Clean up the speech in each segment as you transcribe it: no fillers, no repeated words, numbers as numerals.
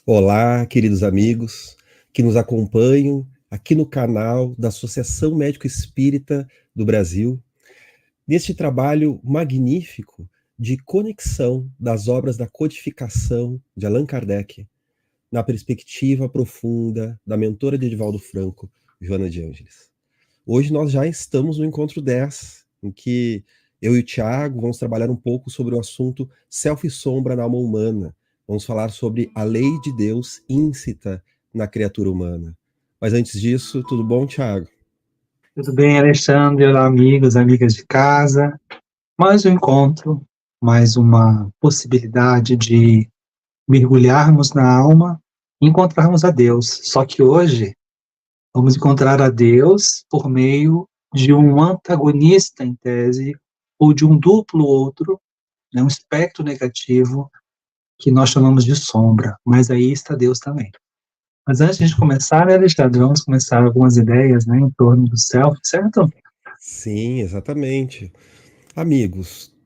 Olá, queridos amigos que nos acompanham aqui no canal da Associação Médico Espírita do Brasil, neste trabalho magnífico de conexão das obras da codificação de Allan Kardec, na perspectiva profunda da mentora de Edivaldo Franco, Joana de Ângeles. Hoje nós já estamos no encontro 10, em que eu e o Tiago vamos trabalhar um pouco sobre o assunto self e sombra na alma humana. Vamos falar sobre a lei de Deus íncita na criatura humana. Mas antes disso, tudo bom, Tiago? Tudo bem, Alexandre? Olá, amigos, amigas de casa. Mais um encontro, mais uma possibilidade de mergulharmos na alma e encontrarmos a Deus. Só que hoje vamos encontrar a Deus por meio de um antagonista, em tese, ou de um duplo outro, né, um espectro negativo que nós chamamos de sombra. Mas aí está Deus também. Mas antes de começar, né, Alexandre, vamos começar algumas ideias, né, em torno do self, certo? Sim, exatamente. Amigos,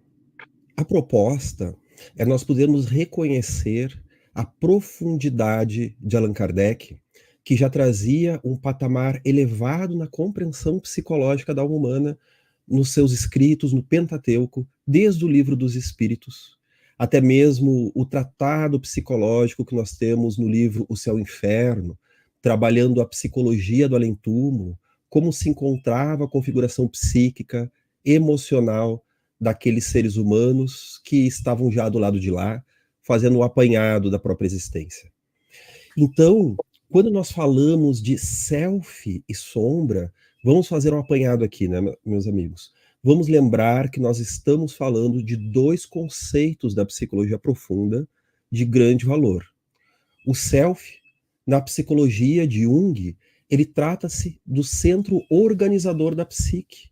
a proposta é nós podermos reconhecer a profundidade de Allan Kardec, que já trazia um patamar elevado na compreensão psicológica da alma humana nos seus escritos no Pentateuco, desde o Livro dos Espíritos, até mesmo o tratado psicológico que nós temos no livro O Céu e o Inferno, trabalhando a psicologia do além-túmulo, como se encontrava a configuração psíquica, emocional daqueles seres humanos que estavam já do lado de lá, fazendo um apanhado da própria existência. Então, quando nós falamos de self e sombra, vamos fazer um apanhado aqui, né, meus amigos? Vamos lembrar que nós estamos falando de dois conceitos da psicologia profunda de grande valor. O self, na psicologia de Jung, ele trata-se do centro organizador da psique.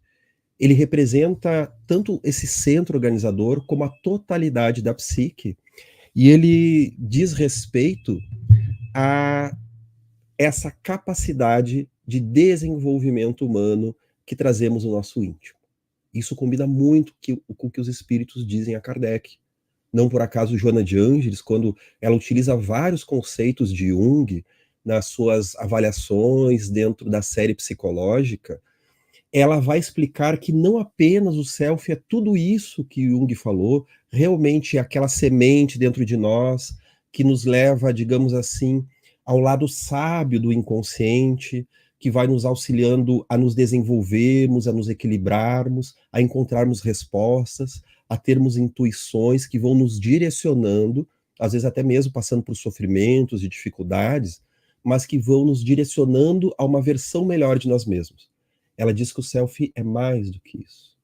Ele representa tanto esse centro organizador como a totalidade da psique, e ele diz respeito a essa capacidade de desenvolvimento humano que trazemos no nosso íntimo. Isso combina muito com o que os espíritos dizem a Kardec. Não por acaso Joana de Ângeles, quando ela utiliza vários conceitos de Jung nas suas avaliações dentro da série psicológica, ela vai explicar que não apenas o self é tudo isso que Jung falou, realmente é aquela semente dentro de nós que nos leva, digamos assim, ao lado sábio do inconsciente, que vai nos auxiliando a nos desenvolvermos, a nos equilibrarmos, a encontrarmos respostas, a termos intuições que vão nos direcionando, às vezes até mesmo passando por sofrimentos e dificuldades, mas que vão nos direcionando a uma versão melhor de nós mesmos. Ela diz que o self é mais do que isso.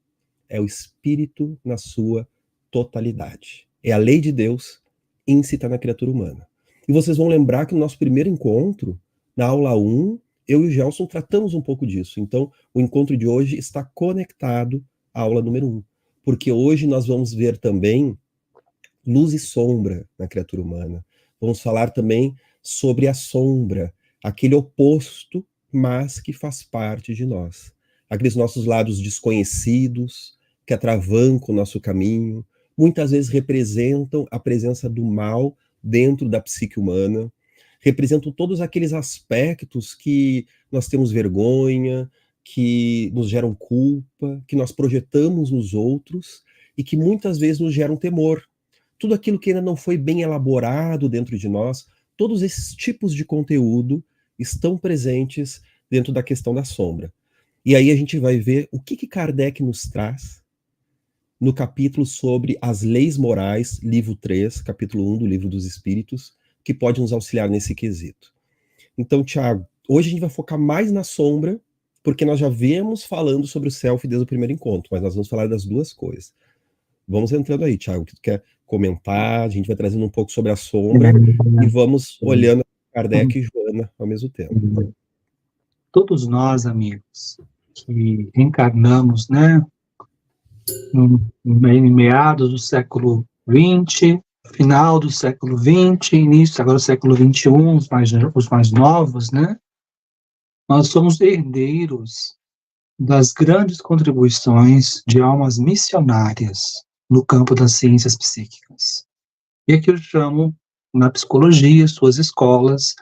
É o espírito na sua totalidade. É a lei de Deus íncita na criatura humana. E vocês vão lembrar que no nosso primeiro encontro, na aula 1, eu e o Gelson tratamos um pouco disso. Então, o encontro de hoje está conectado à aula número 1. Porque hoje nós vamos ver também luz e sombra na criatura humana. Vamos falar também sobre a sombra, aquele oposto, mas que faz parte de nós. Aqueles nossos lados desconhecidos, que atravancam o nosso caminho, muitas vezes representam a presença do mal dentro da psique humana, representam todos aqueles aspectos que nós temos vergonha, que nos geram culpa, que nós projetamos nos outros e que muitas vezes nos geram temor. Tudo aquilo que ainda não foi bem elaborado dentro de nós, todos esses tipos de conteúdo estão presentes dentro da questão da sombra. E aí a gente vai ver o que Kardec nos traz no capítulo sobre as leis morais, livro 3, capítulo 1 do Livro dos Espíritos, que pode nos auxiliar nesse quesito. Então, Tiago, hoje a gente vai focar mais na sombra, porque nós já viemos falando sobre o self desde o primeiro encontro, mas nós vamos falar das duas coisas. Vamos entrando aí, Tiago, que tu quer comentar, a gente vai trazendo um pouco sobre a sombra e vamos olhando Kardec e Joana ao mesmo tempo. Todos nós, amigos, que encarnamos, né, em meados do século XX, final do século XX, início agora do século XXI, os mais novos, né, nós somos herdeiros das grandes contribuições de almas missionárias no campo das ciências psíquicas. E aqui eu chamo na psicologia, suas escolas,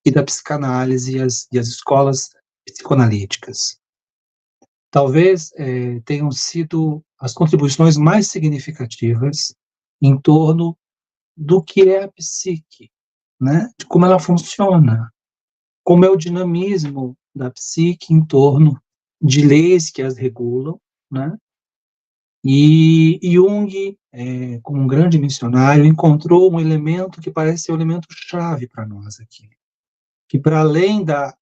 e da psicanálise e as escolas psicoanalíticas. Talvez tenham sido as contribuições mais significativas em torno do que é a psique, né? De como ela funciona, como é o dinamismo da psique em torno de leis que as regulam, né? E Jung, como um grande missionário, encontrou um elemento que parece ser o elemento chave para nós aqui, que para além da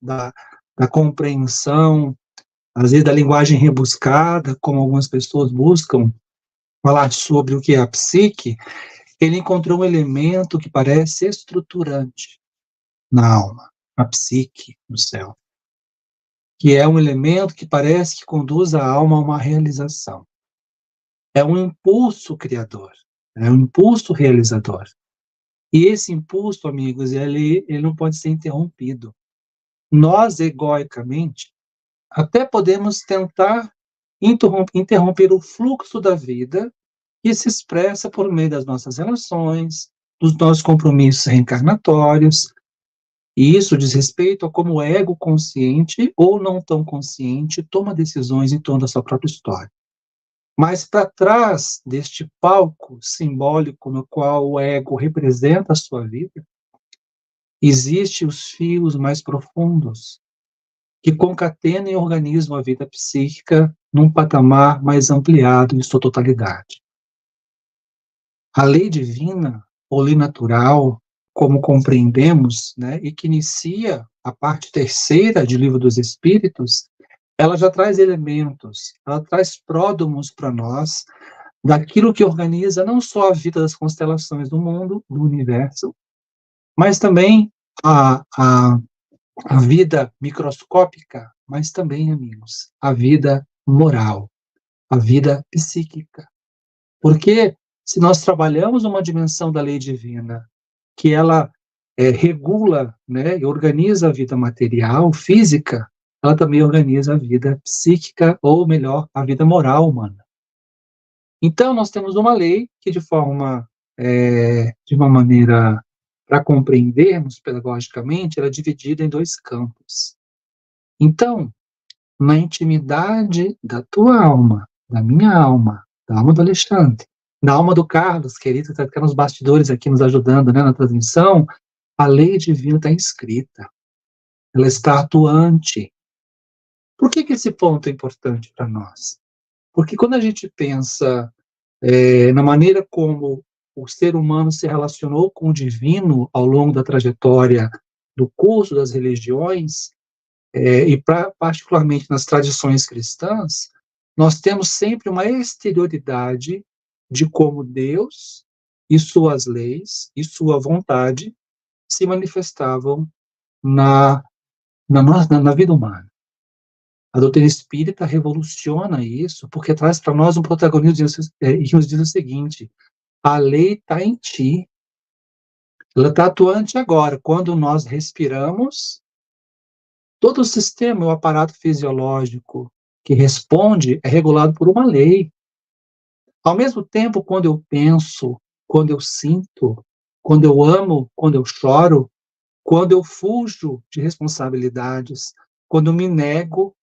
compreensão, às vezes da linguagem rebuscada, como algumas pessoas buscam falar sobre o que é a psique, ele encontrou um elemento que parece estruturante na alma, a psique, no céu, que é um elemento que parece que conduz a alma a uma realização. É um impulso criador, é um impulso realizador. E esse impulso, amigos, ele não pode ser interrompido. Nós, egoicamente, até podemos tentar interromper o fluxo da vida que se expressa por meio das nossas relações, dos nossos compromissos reencarnatórios, e isso diz respeito a como o ego consciente ou não tão consciente toma decisões em torno da sua própria história. Mas para trás deste palco simbólico no qual o ego representa a sua vida, existem os fios mais profundos que concatenam e organizam a vida psíquica num patamar mais ampliado em sua totalidade. A lei divina, ou lei natural, como compreendemos, né, e que inicia a parte terceira de Livro dos Espíritos, ela já traz elementos, ela traz pródomos para nós, daquilo que organiza não só a vida das constelações do mundo, do universo, mas também a vida microscópica, mas também, amigos, a vida moral, a vida psíquica. Porque se nós trabalhamos uma dimensão da lei divina, que ela regula, né, e organiza a vida material, física, ela também organiza a vida psíquica, ou melhor, a vida moral humana. Então, nós temos uma lei que, de uma maneira, para compreendermos pedagogicamente, ela é dividida em dois campos. Então, na intimidade da tua alma, da minha alma, da alma do Alexandre, da alma do Carlos, querido, que está nos bastidores aqui nos ajudando, né, na transmissão, a lei divina está inscrita, ela está atuante. Por que esse ponto é importante para nós? Porque quando a gente pensa na maneira como o ser humano se relacionou com o divino ao longo da trajetória do curso das religiões, particularmente nas tradições cristãs, nós temos sempre uma exterioridade de como Deus e suas leis e sua vontade se manifestavam na vida humana. A doutrina espírita revoluciona isso, porque traz para nós um protagonismo e nos diz o seguinte: a lei está em ti, ela está atuante agora. Quando nós respiramos, todo o sistema, o aparato fisiológico que responde é regulado por uma lei. Ao mesmo tempo, quando eu penso, quando eu sinto, quando eu amo, quando eu choro, quando eu fujo de responsabilidades, quando eu me nego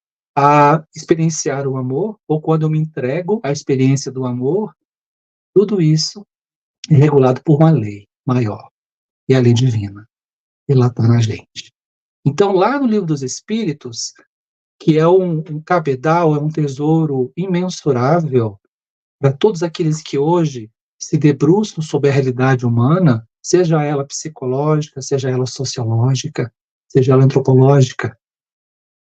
a experienciar o amor, ou quando eu me entrego à experiência do amor, tudo isso é regulado por uma lei maior, e a lei divina. Ela está na gente. Então, lá no Livro dos Espíritos, que é um cabedal, é um tesouro imensurável para todos aqueles que hoje se debruçam sobre a realidade humana, seja ela psicológica, seja ela sociológica, seja ela antropológica.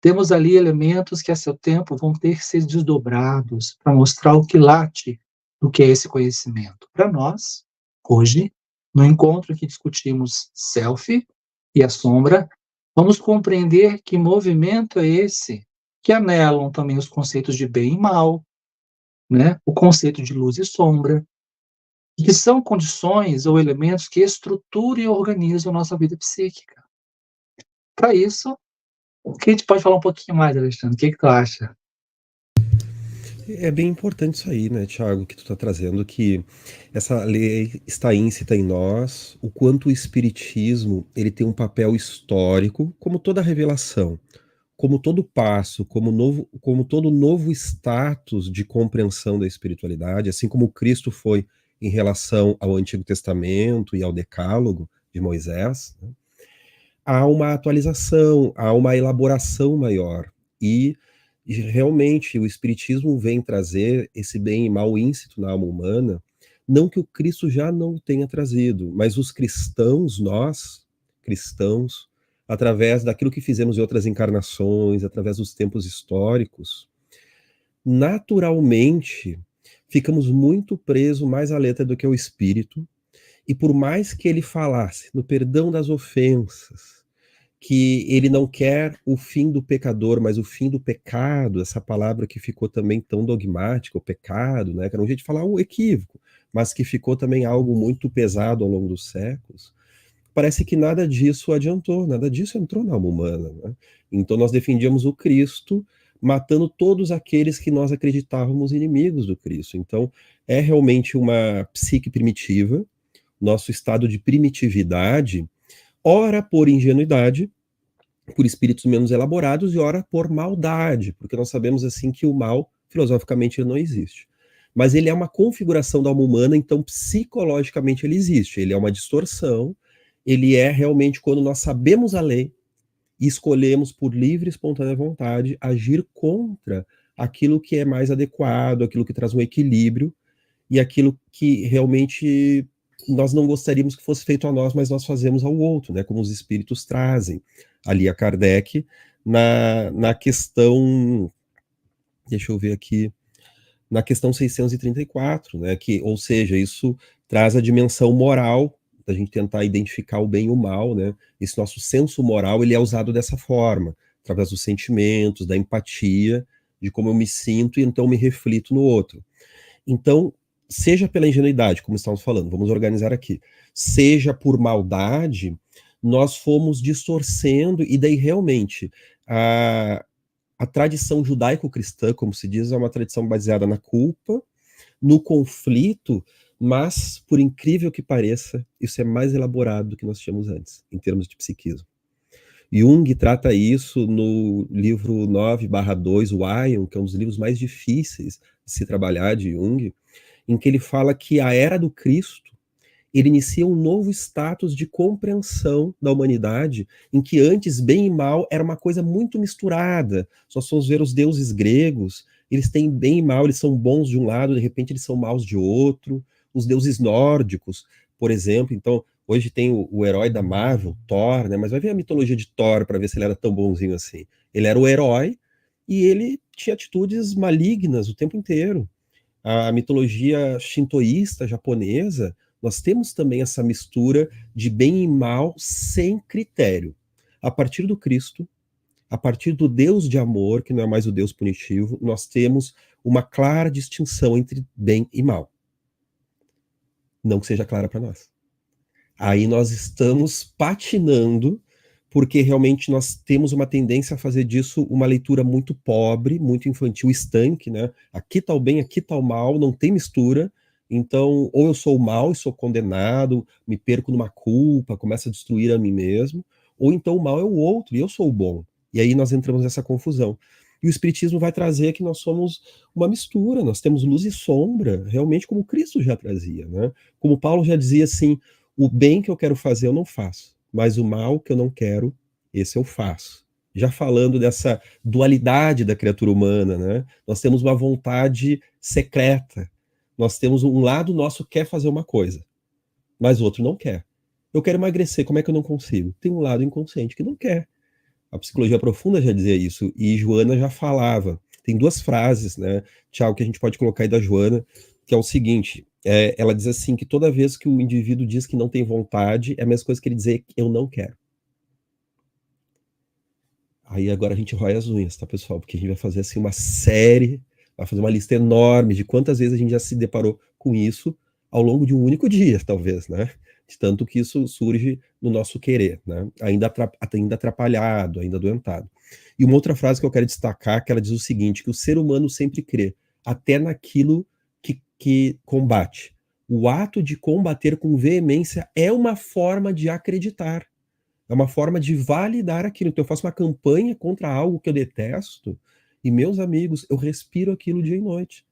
Temos ali elementos que a seu tempo vão ter que ser desdobrados para mostrar o quilate do que é esse conhecimento. Para nós, hoje, no encontro que discutimos self e a sombra, vamos compreender que movimento é esse que anelam também os conceitos de bem e mal, né? O conceito de luz e sombra, que são condições ou elementos que estruturam e organizam a nossa vida psíquica. Para isso, o que a gente pode falar um pouquinho mais, Alexandre? O que tu acha? É bem importante isso aí, né, Thiago, que tu está trazendo, que essa lei está íncita em nós, o quanto o espiritismo ele tem um papel histórico, como toda revelação, como todo passo, como todo novo status de compreensão da espiritualidade, assim como Cristo foi em relação ao Antigo Testamento e ao Decálogo de Moisés, né, há uma atualização, há uma elaboração maior. E realmente o Espiritismo vem trazer esse bem e mal íncito na alma humana, não que o Cristo já não o tenha trazido, mas os cristãos, nós, cristãos, através daquilo que fizemos em outras encarnações, através dos tempos históricos, naturalmente ficamos muito presos mais à letra do que ao espírito, e por mais que ele falasse no perdão das ofensas, que ele não quer o fim do pecador, mas o fim do pecado, essa palavra que ficou também tão dogmática, o pecado, né, que era um jeito de falar um equívoco, mas que ficou também algo muito pesado ao longo dos séculos, parece que nada disso adiantou, nada disso entrou na alma humana, né? Então nós defendíamos o Cristo, matando todos aqueles que nós acreditávamos inimigos do Cristo. Então é realmente uma psique primitiva, nosso estado de primitividade, ora por ingenuidade, por espíritos menos elaborados, e ora por maldade, porque nós sabemos assim que o mal, filosoficamente, ele não existe. Mas ele é uma configuração da alma humana, então psicologicamente ele existe. Ele é uma distorção, ele é realmente quando nós sabemos a lei e escolhemos por livre e espontânea vontade agir contra aquilo que é mais adequado, aquilo que traz um equilíbrio e aquilo que realmente nós não gostaríamos que fosse feito a nós, mas nós fazemos ao outro, né? Como os espíritos trazem ali a Kardec na questão, deixa eu ver aqui, na questão 634, né? Que, ou seja, isso traz a dimensão moral da gente tentar identificar o bem e o mal, né? Esse nosso senso moral ele é usado dessa forma, através dos sentimentos, da empatia, de como eu me sinto e então me reflito no outro. Então, seja pela ingenuidade, como estamos falando, vamos organizar aqui, seja por maldade, nós fomos distorcendo, e daí realmente a tradição judaico-cristã, como se diz, é uma tradição baseada na culpa, no conflito, mas, por incrível que pareça, isso é mais elaborado do que nós tínhamos antes, em termos de psiquismo. Jung trata isso no livro 9/2, o Aion, que é um dos livros mais difíceis de se trabalhar de Jung, em que ele fala que a era do Cristo, ele inicia um novo status de compreensão da humanidade, em que antes bem e mal era uma coisa muito misturada. Nós vamos ver os deuses gregos, eles têm bem e mal, eles são bons de um lado, de repente eles são maus de outro. Os deuses nórdicos, por exemplo, então hoje tem o herói da Marvel, Thor, né? Mas vai ver a mitologia de Thor para ver se ele era tão bonzinho assim. Ele era o herói e ele tinha atitudes malignas o tempo inteiro. A mitologia shintoísta japonesa, nós temos também essa mistura de bem e mal sem critério. A partir do Cristo, a partir do Deus de amor, que não é mais o Deus punitivo, nós temos uma clara distinção entre bem e mal. Não que seja clara para nós. Aí nós estamos patinando, porque realmente nós temos uma tendência a fazer disso uma leitura muito pobre, muito infantil, estanque, né? Aqui tá o bem, aqui tá o mal, não tem mistura. Então, ou eu sou o mal e sou condenado, me perco numa culpa, começo a destruir a mim mesmo, ou então o mal é o outro e eu sou o bom. E aí nós entramos nessa confusão. E o Espiritismo vai trazer que nós somos uma mistura, nós temos luz e sombra, realmente como Cristo já trazia, né? Como Paulo já dizia assim, o bem que eu quero fazer eu não faço, mas o mal que eu não quero, esse eu faço. Já falando dessa dualidade da criatura humana, né? Nós temos uma vontade secreta, nós temos um lado nosso que quer fazer uma coisa, mas o outro não quer. Eu quero emagrecer, como é que eu não consigo? Tem um lado inconsciente que não quer. A psicologia profunda já dizia isso, e Joana já falava. Tem duas frases, né, Tiago, que a gente pode colocar aí da Joana, que é o seguinte, ela diz assim, que toda vez que o indivíduo diz que não tem vontade, é a mesma coisa que ele dizer eu não quero. Aí agora a gente rói as unhas, tá, pessoal? Porque a gente vai fazer assim uma série, vai fazer uma lista enorme de quantas vezes a gente já se deparou com isso ao longo de um único dia, talvez, né? De tanto que isso surge no nosso querer, né? Ainda atrapalhado, ainda adoentado. E uma outra frase que eu quero destacar, que ela diz o seguinte, que o ser humano sempre crê, até naquilo que combate. O ato de combater com veemência é uma forma de acreditar, é uma forma de validar aquilo. Então eu faço uma campanha contra algo que eu detesto, e meus amigos, eu respiro aquilo dia e noite.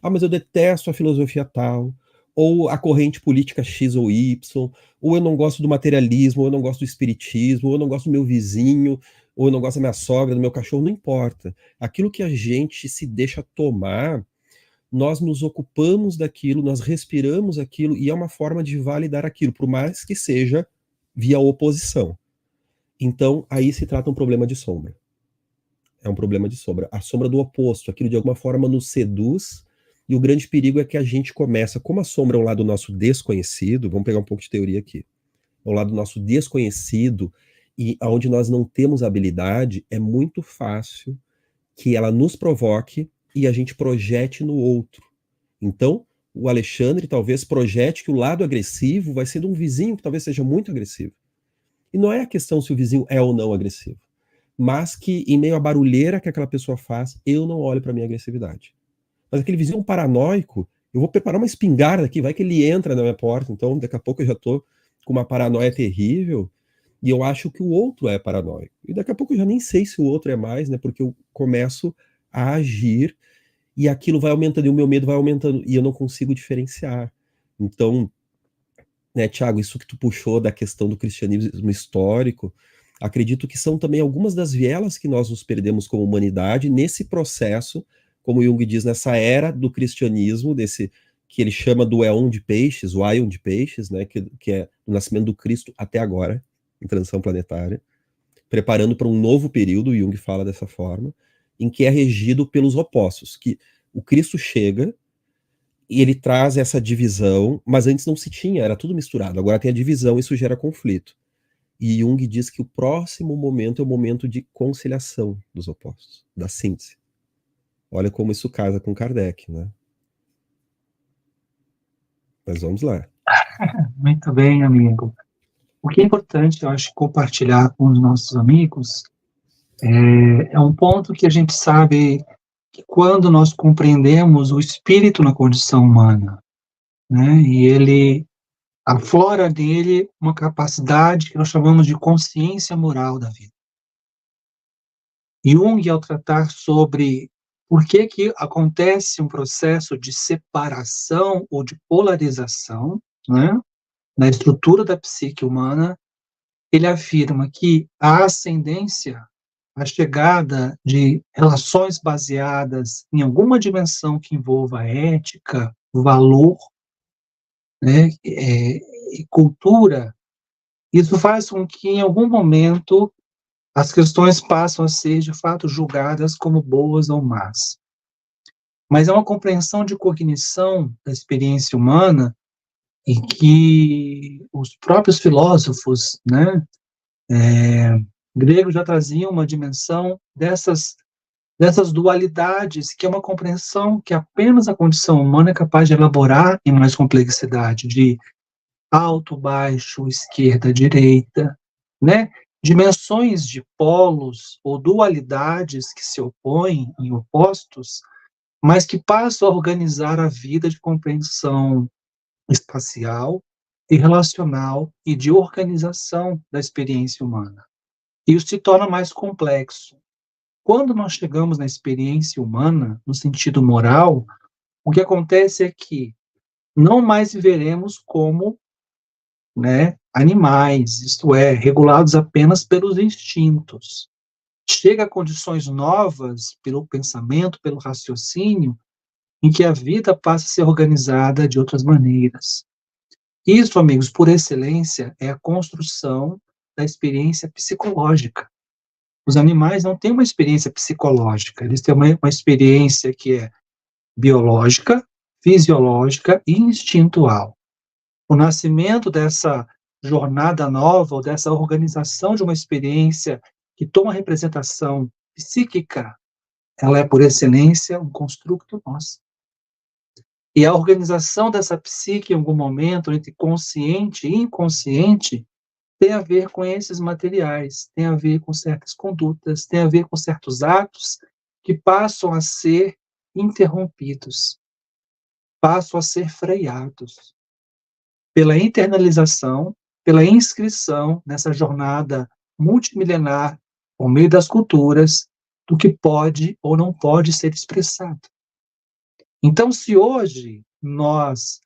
Ah, mas eu detesto a filosofia tal, ou a corrente política X ou Y, ou eu não gosto do materialismo, ou eu não gosto do espiritismo, ou eu não gosto do meu vizinho, ou eu não gosto da minha sogra, do meu cachorro, não importa. Aquilo que a gente se deixa tomar, nós nos ocupamos daquilo, nós respiramos aquilo, e é uma forma de validar aquilo, por mais que seja via oposição. Então, aí se trata um problema de sombra. É um problema de sombra. A sombra do oposto, aquilo de alguma forma nos seduz, e o grande perigo é que a gente começa, como a sombra é um lado nosso desconhecido, vamos pegar um pouco de teoria aqui, é um lado nosso desconhecido, e onde nós não temos habilidade, é muito fácil que ela nos provoque e a gente projete no outro. Então, o Alexandre talvez projete que o lado agressivo vai ser de um vizinho que talvez seja muito agressivo. E não é a questão se o vizinho é ou não agressivo, mas que em meio à barulheira que aquela pessoa faz, eu não olho para minha agressividade. Mas aquele vizinho paranoico, eu vou preparar uma espingarda aqui, vai que ele entra na minha porta, então daqui a pouco eu já tô com uma paranoia terrível, e eu acho que o outro é paranoico. E daqui a pouco eu já nem sei se o outro é mais, né, porque eu começo a agir, e aquilo vai aumentando, e o meu medo vai aumentando, e eu não consigo diferenciar. Então, né, Tiago, isso que tu puxou da questão do cristianismo histórico, acredito que são também algumas das vielas que nós nos perdemos como humanidade nesse processo, como Jung diz, nessa era do cristianismo, desse que ele chama do éon de peixes, o aion de peixes, né, que é o nascimento do Cristo até agora, em transição planetária, preparando para um novo período, Jung fala dessa forma, em que é regido pelos opostos, que o Cristo chega e ele traz essa divisão, mas antes não se tinha, era tudo misturado. Agora tem a divisão e isso gera conflito. E Jung diz que o próximo momento é o momento de conciliação dos opostos, da síntese. Olha como isso casa com Kardec, né? Mas vamos lá. Muito bem, amigo. O que é importante, eu acho, compartilhar com os nossos amigos é um ponto que a gente sabe que quando nós compreendemos o espírito na condição humana, né, e ele aflora nele uma capacidade que nós chamamos de consciência moral da vida. Jung, ao tratar sobre por que acontece um processo de separação ou de polarização, né, na estrutura da psique humana, ele afirma que a ascendência, a chegada de relações baseadas em alguma dimensão que envolva ética, valor, né, e cultura, isso faz com que, em algum momento, as questões passam a ser, de fato, julgadas como boas ou más. Mas é uma compreensão de cognição da experiência humana em que os próprios filósofos, né, gregos já traziam uma dimensão dessas dualidades, que é uma compreensão que apenas a condição humana é capaz de elaborar em mais complexidade, de alto, baixo, esquerda, direita, né? Dimensões de polos ou dualidades que se opõem em opostos, mas que passam a organizar a vida de compreensão espacial e relacional e de organização da experiência humana. E isso se torna mais complexo. Quando nós chegamos na experiência humana, no sentido moral, o que acontece é que não mais viveremos como, né, animais, isto é, regulados apenas pelos instintos. Chega a condições novas pelo pensamento, pelo raciocínio, em que a vida passa a ser organizada de outras maneiras. Isso, amigos, por excelência, é a construção da experiência psicológica. Os animais não têm uma experiência psicológica, eles têm uma experiência que é biológica, fisiológica e instintual. O nascimento dessa jornada nova, ou dessa organização de uma experiência que toma representação psíquica, ela é, por excelência, um construto nosso. E a organização dessa psique, em algum momento, entre consciente e inconsciente, tem a ver com esses materiais, tem a ver com certas condutas, tem a ver com certos atos que passam a ser interrompidos, passam a ser freados pela internalização, pela inscrição nessa jornada multimilenar, por meio das culturas, do que pode ou não pode ser expressado. Então, se hoje nós,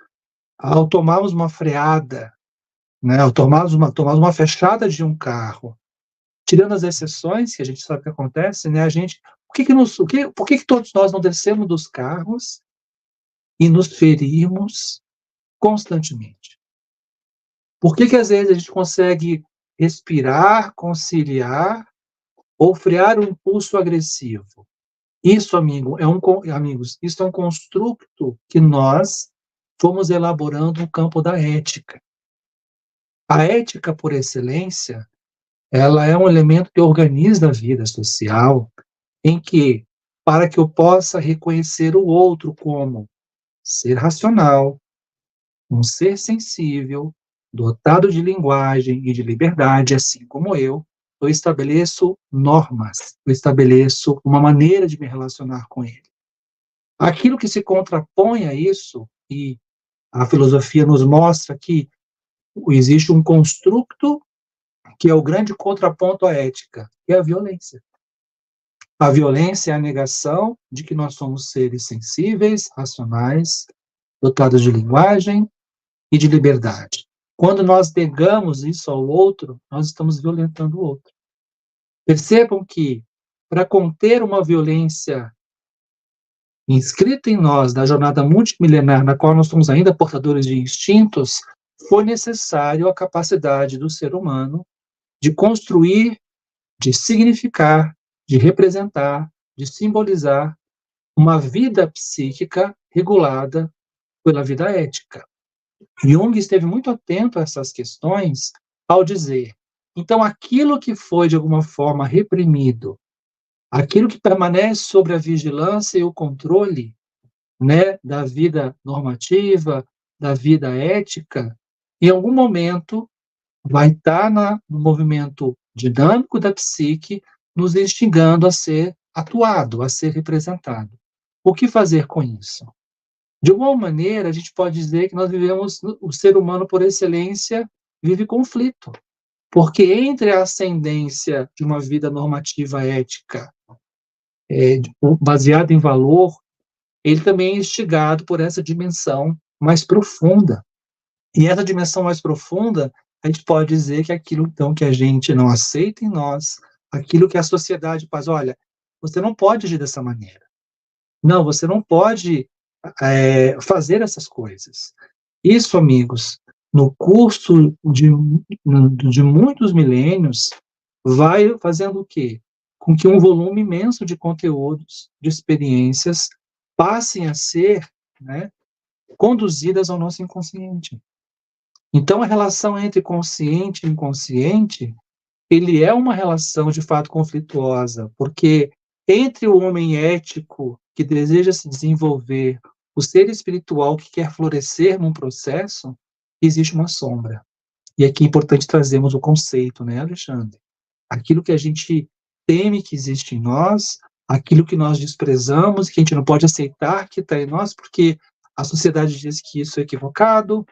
ao tomarmos uma freada, né, ao tomarmos uma fechada de um carro, tirando as exceções, que a gente sabe que acontece, né, por que todos nós não descemos dos carros e nos ferimos constantemente? Por que às vezes a gente consegue respirar, conciliar ou frear o impulso agressivo? Isso, amigos, isso é um construto que nós fomos elaborando no campo da ética. A ética, por excelência, ela é um elemento que organiza a vida social, em que, para que eu possa reconhecer o outro como ser racional, um ser sensível, dotado de linguagem e de liberdade, assim como eu estabeleço normas, eu estabeleço uma maneira de me relacionar com ele. Aquilo que se contrapõe a isso, e a filosofia nos mostra que existe um construto que é o grande contraponto à ética, que é a violência. A violência é a negação de que nós somos seres sensíveis, racionais, dotados de linguagem e de liberdade. Quando nós negamos isso ao outro, nós estamos violentando o outro. Percebam que, para conter uma violência inscrita em nós, da jornada multimilenar, na qual nós somos ainda portadores de instintos, foi necessário a capacidade do ser humano de construir, de significar, de representar, de simbolizar uma vida psíquica regulada pela vida ética. Jung esteve muito atento a essas questões ao dizer, então aquilo que foi de alguma forma reprimido, aquilo que permanece sobre a vigilância e o controle, né, da vida normativa, da vida ética, em algum momento vai estar no movimento dinâmico da psique, nos instigando a ser atuado, a ser representado. O que fazer com isso? De alguma maneira, a gente pode dizer que nós vivemos, o ser humano, por excelência, vive conflito. Porque entre a ascendência de uma vida normativa ética, baseada em valor, ele também é instigado por essa dimensão mais profunda. E essa dimensão mais profunda, a gente pode dizer que é aquilo, então, que a gente não aceita em nós, aquilo que a sociedade faz, olha, você não pode agir dessa maneira. Não, você não pode fazer essas coisas. Isso, amigos, no curso de muitos milênios, vai fazendo o quê? Com que um volume imenso de conteúdos, de experiências, passem a ser, né, conduzidas ao nosso inconsciente. Então, a relação entre consciente e inconsciente, ele é uma relação, de fato, conflituosa, porque entre o homem ético, que deseja se desenvolver, o ser espiritual que quer florescer num processo, existe uma sombra. E aqui é importante trazermos o conceito, né, Alexandre? Aquilo que a gente teme que existe em nós, aquilo que nós desprezamos, que a gente não pode aceitar que está em nós, porque a sociedade diz que isso é equivocado,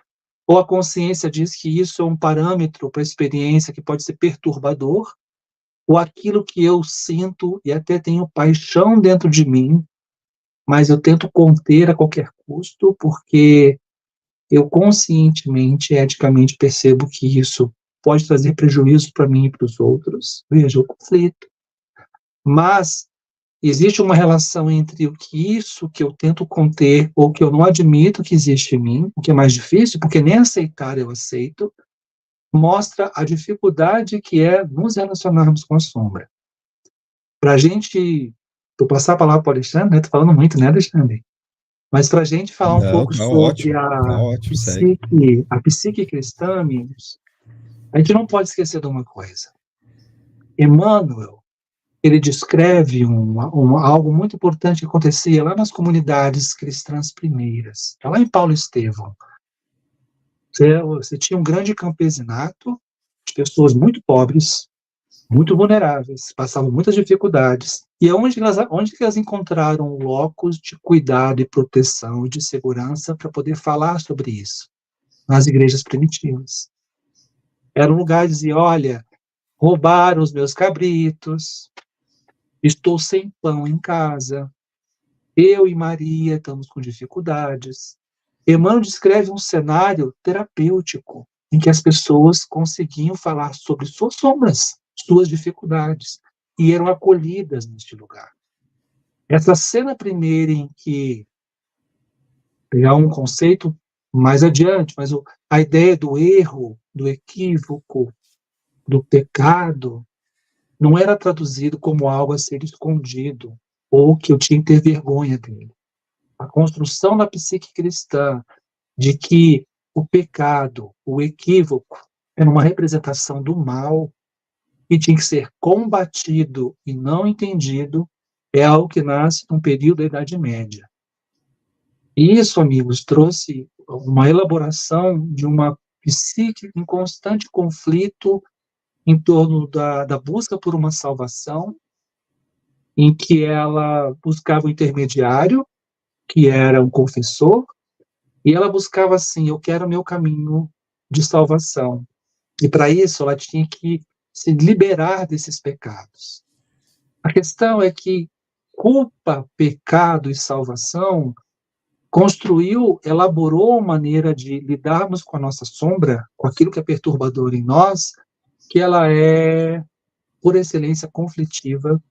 ou a consciência diz que isso é um parâmetro para a experiência que pode ser perturbador, ou aquilo que eu sinto e até tenho paixão dentro de mim, mas eu tento conter a qualquer custo, porque eu conscientemente, eticamente percebo que isso pode trazer prejuízo para mim e para os outros. Veja o conflito. Mas existe uma relação entre o que isso que eu tento conter ou que eu não admito que existe em mim, o que é mais difícil, porque nem aceitar eu aceito, mostra a dificuldade que é nos relacionarmos com a sombra. Para a gente, vou passar a palavra para o Alexandre, né? Estou falando muito, né, Alexandre? Mas para a gente falar um pouco sobre a psique cristã, amigos, a gente não pode esquecer de uma coisa. Emmanuel, ele descreve algo muito importante que acontecia lá nas comunidades cristãs primeiras, lá em Paulo Estevão. Você tinha um grande campesinato, de pessoas muito pobres, muito vulneráveis, passavam muitas dificuldades. E onde que elas encontraram locos de cuidado e proteção e de segurança para poder falar sobre isso? Nas igrejas primitivas. Era um lugar de dizer, olha, roubaram os meus cabritos, estou sem pão em casa, eu e Maria estamos com dificuldades. Emmanuel descreve um cenário terapêutico em que as pessoas conseguiam falar sobre suas sombras, suas dificuldades, e eram acolhidas neste lugar. Essa cena primeira em que pegar um conceito mais adiante, mas a ideia do erro, do equívoco, do pecado, não era traduzido como algo a ser escondido, ou que eu tinha que ter vergonha dele. A construção da psique cristã de que o pecado, o equívoco, era uma representação do mal e tinha que ser combatido e não entendido, é algo que nasce num período da Idade Média. E isso, amigos, trouxe uma elaboração de uma psique em constante conflito em torno da busca por uma salvação, em que ela buscava o intermediário, que era um confessor, e ela buscava assim, eu quero o meu caminho de salvação. E para isso ela tinha que se liberar desses pecados. A questão é que culpa, pecado e salvação elaborou uma maneira de lidarmos com a nossa sombra, com aquilo que é perturbador em nós, que ela é, por excelência, conflitiva,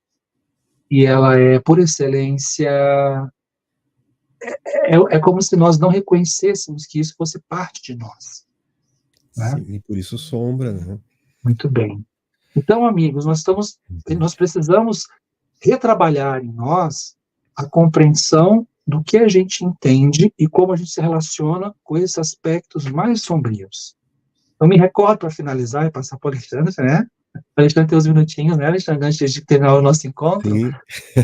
e ela é, por excelência, é como se nós não reconhecêssemos que isso fosse parte de nós. Né? Sim, e por isso sombra, né? Muito bem. Então, amigos, nós precisamos retrabalhar em nós a compreensão do que a gente entende e como a gente se relaciona com esses aspectos mais sombrios. Eu me recordo, para finalizar e passar para o Alexandre, né? O Alexandre tem uns minutinhos, né, Alexandre, antes de terminar o nosso encontro. Sim.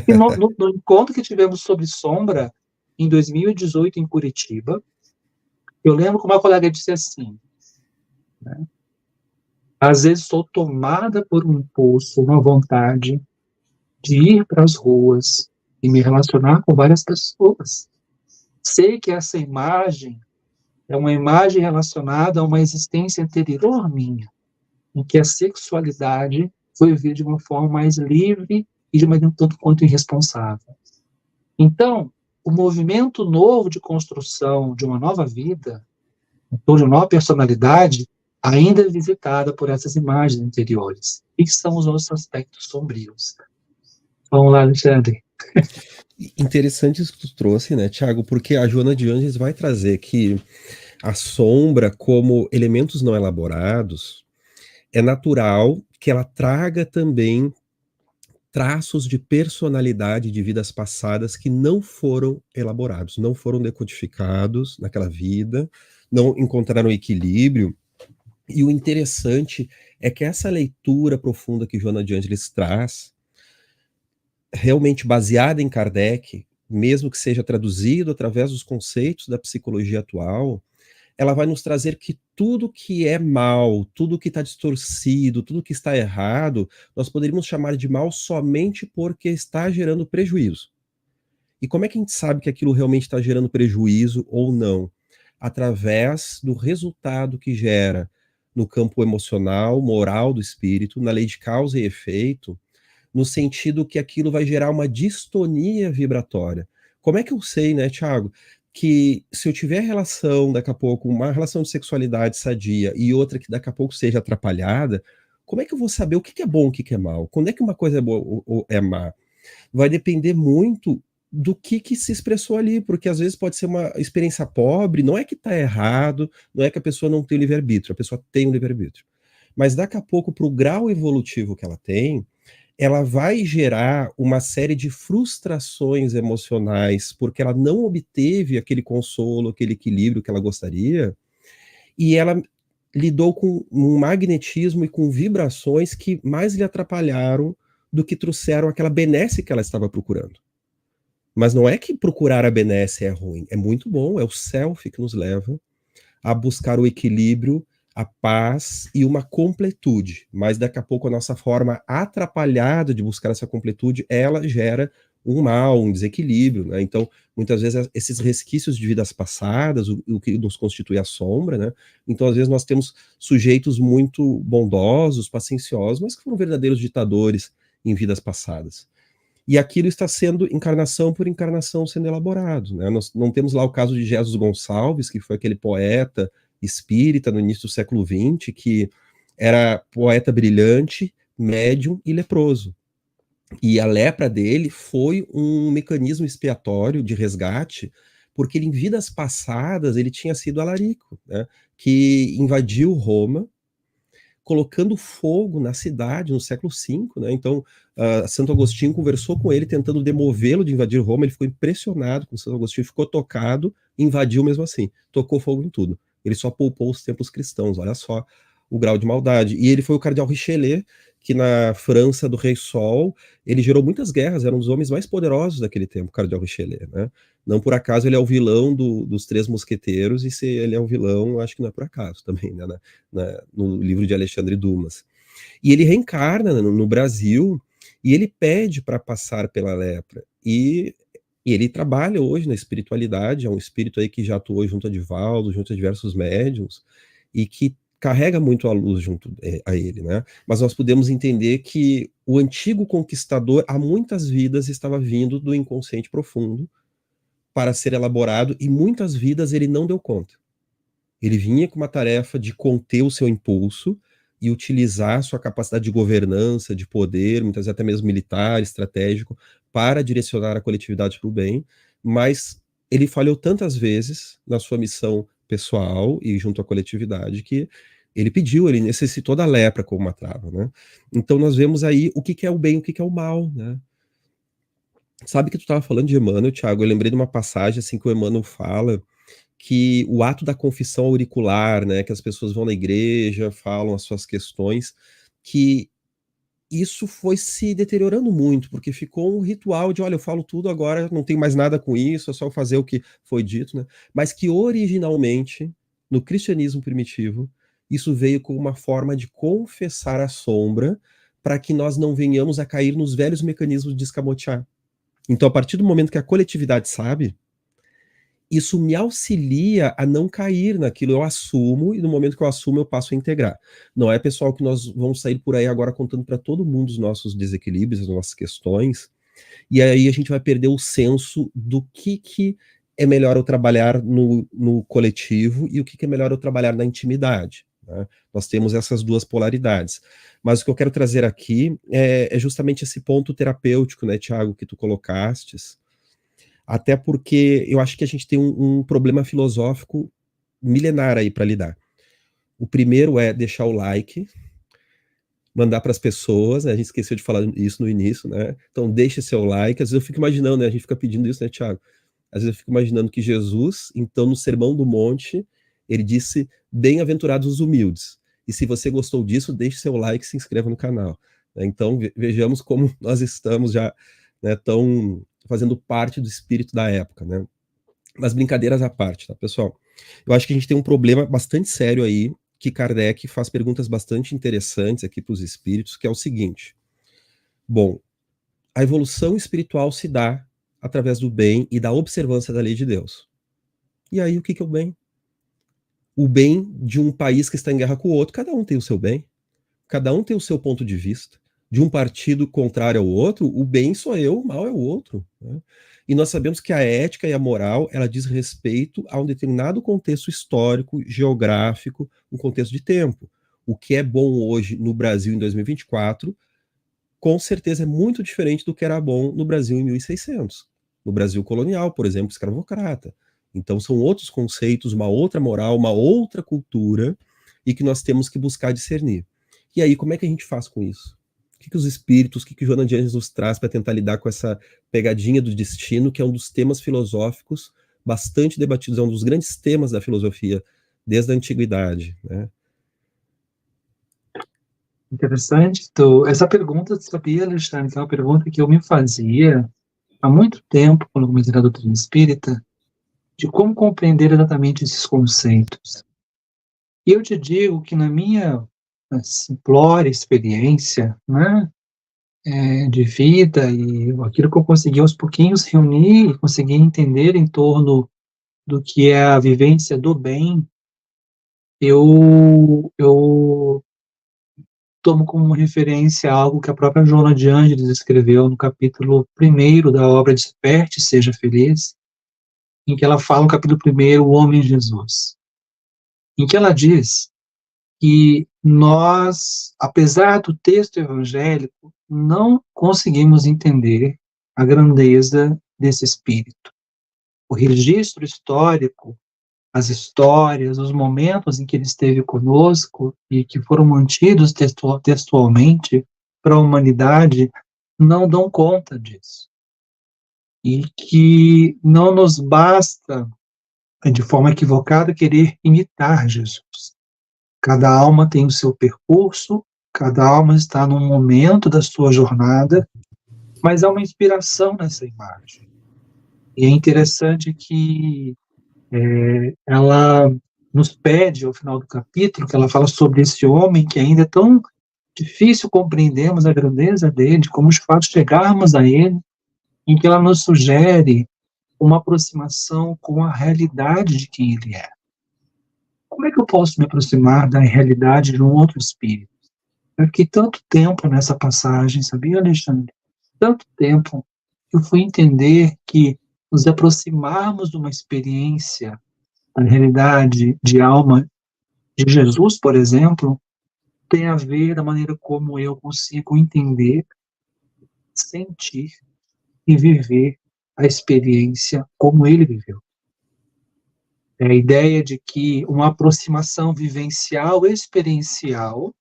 E no encontro que tivemos sobre sombra, em 2018, em Curitiba, eu lembro que uma colega disse assim, né? Às vezes sou tomada por um impulso, uma vontade de ir para as ruas e me relacionar com várias pessoas. Sei que essa imagem é uma imagem relacionada a uma existência anterior minha, em que a sexualidade foi vivida de uma forma mais livre e de maneira um tanto quanto irresponsável. Então, o movimento novo de construção de uma nova vida, de uma nova personalidade, ainda é visitada por essas imagens anteriores, e que são os nossos aspectos sombrios. Vamos lá, Alexandre. Interessante isso que tu trouxe, né, Tiago? Porque a Joana de Ângeles vai trazer que a sombra, como elementos não elaborados, é natural que ela traga também traços de personalidade de vidas passadas que não foram elaborados, não foram decodificados naquela vida, não encontraram equilíbrio. E o interessante é que essa leitura profunda que Joana de Ângeles traz, realmente baseada em Kardec, mesmo que seja traduzido através dos conceitos da psicologia atual, ela vai nos trazer que tudo que é mal, tudo que está distorcido, tudo que está errado, nós poderíamos chamar de mal somente porque está gerando prejuízo. E como é que a gente sabe que aquilo realmente está gerando prejuízo ou não? Através do resultado que gera no campo emocional, moral do espírito, na lei de causa e efeito, no sentido que aquilo vai gerar uma distonia vibratória. Como é que eu sei, né, Thiago, que se eu tiver relação, daqui a pouco, uma relação de sexualidade sadia e outra que daqui a pouco seja atrapalhada, como é que eu vou saber o que é bom, o que é mal? Quando é que uma coisa é boa ou é má? Vai depender muito do que se expressou ali, porque às vezes pode ser uma experiência pobre, não é que está errado, não é que a pessoa não tem livre-arbítrio, a pessoa tem um livre-arbítrio. Mas daqui a pouco, para o grau evolutivo que ela tem, ela vai gerar uma série de frustrações emocionais, porque ela não obteve aquele consolo, aquele equilíbrio que ela gostaria, e ela lidou com um magnetismo e com vibrações que mais lhe atrapalharam do que trouxeram aquela benesse que ela estava procurando. Mas não é que procurar a benesse é ruim, é muito bom, é o self que nos leva a buscar o equilíbrio, a paz e uma completude, mas daqui a pouco a nossa forma atrapalhada de buscar essa completude, ela gera um mal, um desequilíbrio, né? Então, muitas vezes, esses resquícios de vidas passadas, o que nos constitui a sombra, né? Então, às vezes, nós temos sujeitos muito bondosos, pacienciosos, mas que foram verdadeiros ditadores em vidas passadas. E aquilo está sendo encarnação por encarnação sendo elaborado, né? Nós não temos lá o caso de Jesus Gonçalves, que foi aquele poeta espírita no início do século XX, que era poeta brilhante, médium e leproso. E a lepra dele foi um mecanismo expiatório de resgate, porque ele, em vidas passadas ele tinha sido alarico, né? Que invadiu Roma, colocando fogo na cidade no século V, né? Então, Santo Agostinho conversou com ele, tentando demovê-lo de invadir Roma. Ele ficou impressionado com Santo Agostinho, ficou tocado, invadiu mesmo assim, tocou fogo em tudo. Ele só poupou os templos cristãos, olha só o grau de maldade. E ele foi o cardeal Richelieu, que na França do Rei Sol, ele gerou muitas guerras, era um dos homens mais poderosos daquele tempo, o cardeal Richelieu, né? Não por acaso ele é o vilão dos Três Mosqueteiros, e se ele é o vilão, acho que não é por acaso também, né? No livro de Alexandre Dumas. E ele reencarna no Brasil, e ele pede para passar pela lepra. E ele trabalha hoje na espiritualidade, é um espírito aí que já atuou junto a Divaldo, junto a diversos médiuns, e que carrega muito a luz junto a ele, né? Mas nós podemos entender que o antigo conquistador, há muitas vidas, estava vindo do inconsciente profundo para ser elaborado, e muitas vidas ele não deu conta. Ele vinha com uma tarefa de conter o seu impulso e utilizar sua capacidade de governança, de poder, muitas vezes até mesmo militar, estratégico, para direcionar a coletividade para o bem, mas ele falhou tantas vezes na sua missão pessoal e junto à coletividade que ele necessitou da lepra como uma trava, né? Então nós vemos aí o que é o bem, o que é o mal, né? Sabe que tu estava falando de Emmanuel, Thiago, eu lembrei de uma passagem assim que o Emmanuel fala que o ato da confissão auricular, né, que as pessoas vão na igreja, falam as suas questões, que isso foi se deteriorando muito, porque ficou um ritual de, olha, eu falo tudo agora, não tenho mais nada com isso, é só fazer o que foi dito, né? Mas que originalmente, no cristianismo primitivo, isso veio como uma forma de confessar a sombra, para que nós não venhamos a cair nos velhos mecanismos de escamotear. Então, a partir do momento que a coletividade sabe, isso me auxilia a não cair naquilo, eu assumo, e no momento que eu assumo, eu passo a integrar. Não é, pessoal, que nós vamos sair por aí agora contando para todo mundo os nossos desequilíbrios, as nossas questões, e aí a gente vai perder o senso do que é melhor eu trabalhar no coletivo e o que é melhor eu trabalhar na intimidade, né? Nós temos essas duas polaridades. Mas o que eu quero trazer aqui é justamente esse ponto terapêutico, né, Thiago, que tu colocastes, até porque eu acho que a gente tem um problema filosófico milenar aí para lidar. O primeiro é deixar o like, mandar para as pessoas, né? A gente esqueceu de falar isso no início, né? Então deixe seu like. Às vezes eu fico imaginando, né? A gente fica pedindo isso, né, Thiago? Às vezes eu fico imaginando que Jesus, então, no Sermão do Monte, ele disse: bem-aventurados os humildes. E se você gostou disso, deixe seu like e se inscreva no canal. Então vejamos como nós estamos já, né, tão fazendo parte do espírito da época, né? Mas brincadeiras à parte, tá, pessoal? Eu acho que a gente tem um problema bastante sério aí, que Kardec faz perguntas bastante interessantes aqui para os espíritos, que é o seguinte: bom, a evolução espiritual se dá através do bem e da observância da lei de Deus. E aí, o que é o bem? O bem de um país que está em guerra com o outro, cada um tem o seu bem, cada um tem o seu ponto de vista. De um partido contrário ao outro, o bem sou eu, o mal é o outro, né? E nós sabemos que a ética e a moral, ela diz respeito a um determinado contexto histórico, geográfico, um contexto de tempo. O que é bom hoje no Brasil em 2024, com certeza é muito diferente do que era bom no Brasil em 1600. No Brasil colonial, por exemplo, escravocrata. Então são outros conceitos, uma outra moral, uma outra cultura, e que nós temos que buscar discernir. E aí, como é que a gente faz com isso? O que os espíritos, o que Joana de Anjos nos traz para tentar lidar com essa pegadinha do destino, que é um dos temas filosóficos bastante debatidos, é um dos grandes temas da filosofia desde a antiguidade, né? Interessante. Essa pergunta, sabia, Alexandre, que é uma pergunta que eu me fazia há muito tempo, quando comecei a doutrina espírita, de como compreender exatamente esses conceitos. E eu te digo que na minha simplória experiência, né, de vida e aquilo que eu consegui aos pouquinhos reunir e conseguir entender em torno do que é a vivência do bem, eu tomo como referência algo que a própria Joana de Ângeles escreveu no capítulo 1º da obra Desperte, Seja Feliz, em que ela fala no capítulo 1º, o homem Jesus, em que ela diz que nós, apesar do texto evangélico, não conseguimos entender a grandeza desse espírito. O registro histórico, as histórias, os momentos em que ele esteve conosco e que foram mantidos textualmente para a humanidade não dão conta disso. E que não nos basta, de forma equivocada, querer imitar Jesus. Cada alma tem o seu percurso, cada alma está num momento da sua jornada, mas há uma inspiração nessa imagem. E é interessante que ela nos pede, ao final do capítulo, que ela fala sobre esse homem que ainda é tão difícil compreendermos a grandeza dele, como de fato chegarmos a ele, em que ela nos sugere uma aproximação com a realidade de quem ele é. Como é que eu posso me aproximar da realidade de um outro espírito? Eu fiquei tanto tempo nessa passagem, sabia, Alexandre? Tanto tempo que eu fui entender que nos aproximarmos de uma experiência, da realidade de alma de Jesus, por exemplo, tem a ver da maneira como eu consigo entender, sentir e viver a experiência como ele viveu. É a ideia de que uma aproximação vivencial, experiencial,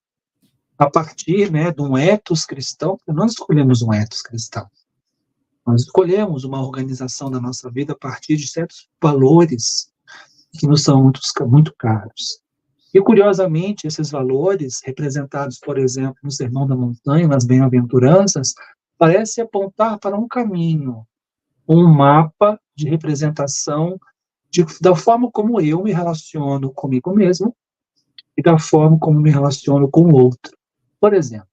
a partir, né, de um ethos cristão, porque nós escolhemos um ethos cristão. Nós escolhemos uma organização da nossa vida a partir de certos valores que nos são muito caros. E, curiosamente, esses valores, representados, por exemplo, no Sermão da Montanha, nas Bem-aventuranças, parecem apontar para um caminho, um mapa de representação da forma como eu me relaciono comigo mesmo e da forma como me relaciono com o outro. Por exemplo,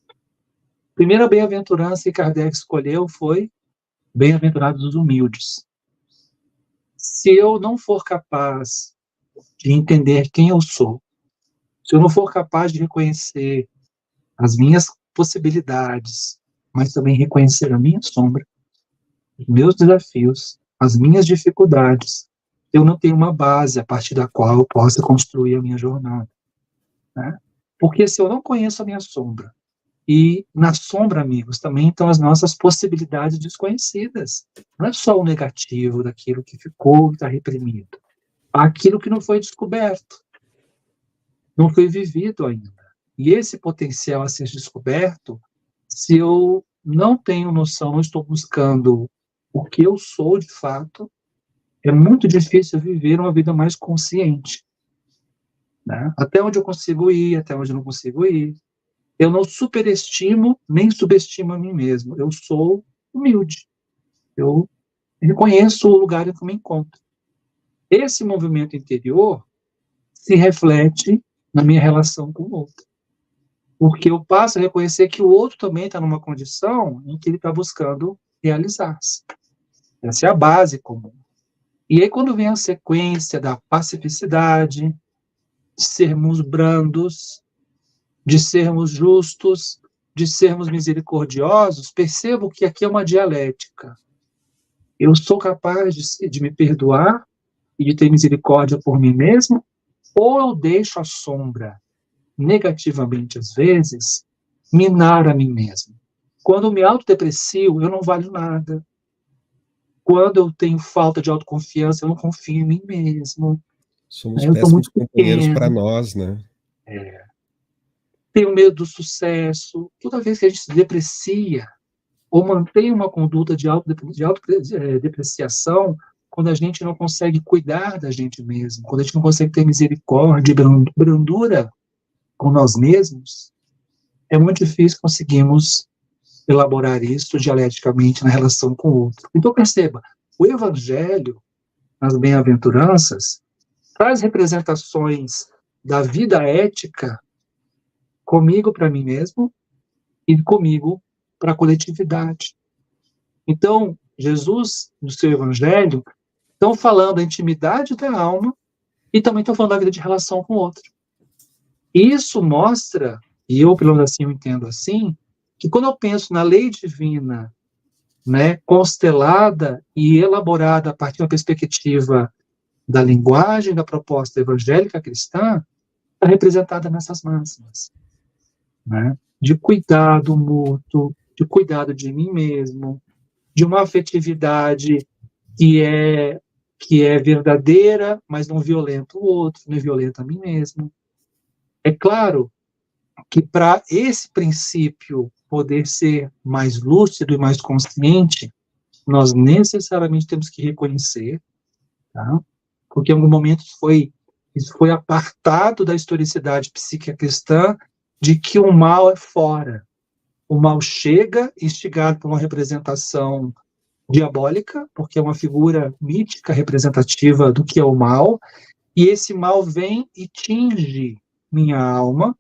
a primeira bem-aventurança que Kardec escolheu foi bem-aventurados os humildes. Se eu não for capaz de entender quem eu sou, se eu não for capaz de reconhecer as minhas possibilidades, mas também reconhecer a minha sombra, os meus desafios, as minhas dificuldades, eu não tenho uma base a partir da qual eu possa construir a minha jornada. Né? Porque se eu não conheço a minha sombra, e na sombra, amigos, também estão as nossas possibilidades desconhecidas. Não é só o negativo daquilo que ficou, que está reprimido. Há aquilo que não foi descoberto, não foi vivido ainda. E esse potencial a ser descoberto, se eu não tenho noção, não estou buscando o que eu sou de fato, é muito difícil viver uma vida mais consciente. Né? Até onde eu consigo ir, até onde eu não consigo ir. Eu não superestimo, nem subestimo a mim mesmo. Eu sou humilde. Eu reconheço o lugar em que eu me encontro. Esse movimento interior se reflete na minha relação com o outro. Porque eu passo a reconhecer que o outro também está numa condição em que ele está buscando realizar-se. Essa é a base comum. E aí, quando vem a sequência da pacificidade, de sermos brandos, de sermos justos, de sermos misericordiosos, percebo que aqui é uma dialética. Eu sou capaz de me perdoar e de ter misericórdia por mim mesmo, ou eu deixo a sombra, negativamente às vezes, minar a mim mesmo. Quando eu me autodeprecio, eu não valho nada. Quando eu tenho falta de autoconfiança, eu não confio em mim mesmo. Somos Eu estou péssimos muito companheiros para pequeno. nós, né? Tenho medo do sucesso. Toda vez que a gente se deprecia, ou mantém uma conduta de autodepreciação, quando a gente não consegue cuidar da gente mesmo, quando a gente não consegue ter misericórdia e brandura com nós mesmos, é muito difícil conseguirmos elaborar isso dialeticamente na relação com o outro. Então, perceba, o Evangelho, nas bem-aventuranças, traz representações da vida ética comigo para mim mesmo e comigo para a coletividade. Então, Jesus, no seu evangelho, estão falando da intimidade da alma e também estão falando da vida de relação com o outro. Isso mostra, e eu, pelo menos assim, eu entendo assim, que quando eu penso na lei divina, né, constelada e elaborada a partir de uma perspectiva da linguagem da proposta evangélica cristã, está representada nessas máximas, né, de cuidado mútuo, de cuidado de mim mesmo, de uma afetividade que é verdadeira, mas não violenta o outro, não violenta a mim mesmo. É claro que para esse princípio poder ser mais lúcido e mais consciente, nós necessariamente temos que reconhecer, tá? Porque em algum momento isso foi apartado da historicidade psíquica cristã de que o mal é fora. O mal chega instigado por uma representação diabólica, porque é uma figura mítica representativa do que é o mal, e esse mal vem e tinge minha alma,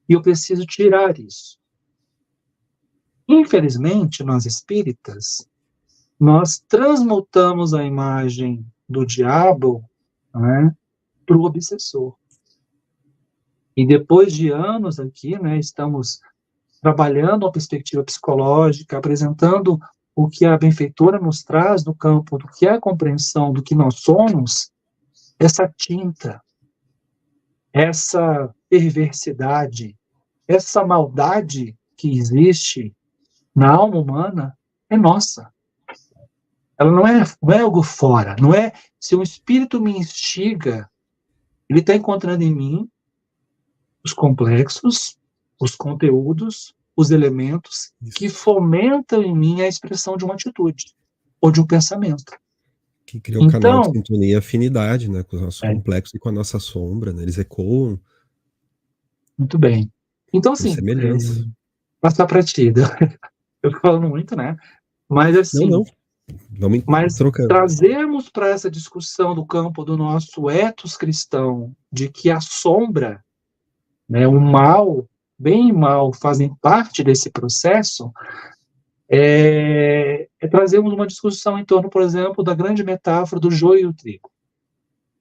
e eu preciso tirar isso. Infelizmente, nós espíritas, nós transmutamos a imagem do diabo, né, para o obsessor. E depois de anos aqui, né, estamos trabalhando uma perspectiva psicológica, apresentando o que a benfeitora nos traz no campo do que é a compreensão do que nós somos, essa tinta, essa perversidade, essa maldade que existe na alma humana é nossa. Ela não é algo fora, não é se um espírito me instiga, ele está encontrando em mim os complexos, os conteúdos, os elementos que fomentam em mim a expressão de uma atitude ou de um pensamento. Que cria o canal de Então, sintonia e afinidade, né, com o nosso complexo e com a nossa sombra, né, eles ecoam muito bem. Então, por assim, semelhança. passar para ti, eu tô falando muito, né? Mas, assim, Não, vamos mas trocando. trazermos para essa discussão do campo do nosso ethos cristão, de que a sombra, né, o mal, bem e mal, fazem parte desse processo, trazermos uma discussão em torno, por exemplo, da grande metáfora do joio e o trigo.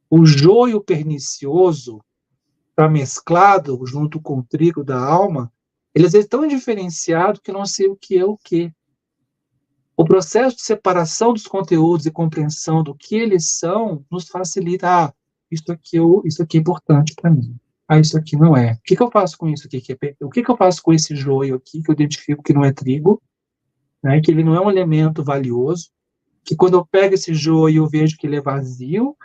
O joio pernicioso está mesclado junto com o trigo da alma, eles estão indiferenciados que não sei o que é o que. O processo de separação dos conteúdos e compreensão do que eles são nos facilita. Isso aqui é importante para mim. Isso aqui não é. O que eu faço com isso aqui? O que eu faço com esse joio aqui que eu identifico que não é trigo, né, que ele não é um elemento valioso, que quando eu pego esse joio eu vejo que ele é vazio,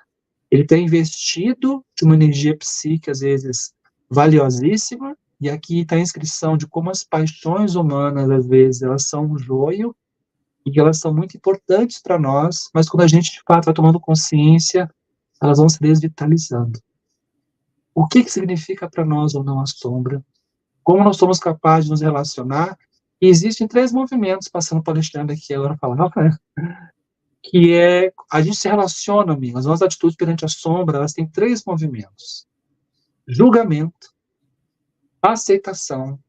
ele está investido de uma energia psíquica, às vezes, valiosíssima, e aqui está a inscrição de como as paixões humanas, às vezes, elas são um joio, e que elas são muito importantes para nós, mas quando a gente, de fato, vai tomando consciência, elas vão se desvitalizando. O que significa para nós ou não a sombra? Como nós somos capazes de nos relacionar? E existem 3 movimentos, passando para o Alexandre aqui agora falar, né? Que é, a gente se relaciona, amigo, as nossas atitudes perante a sombra, elas têm 3 movimentos: julgamento, aceitação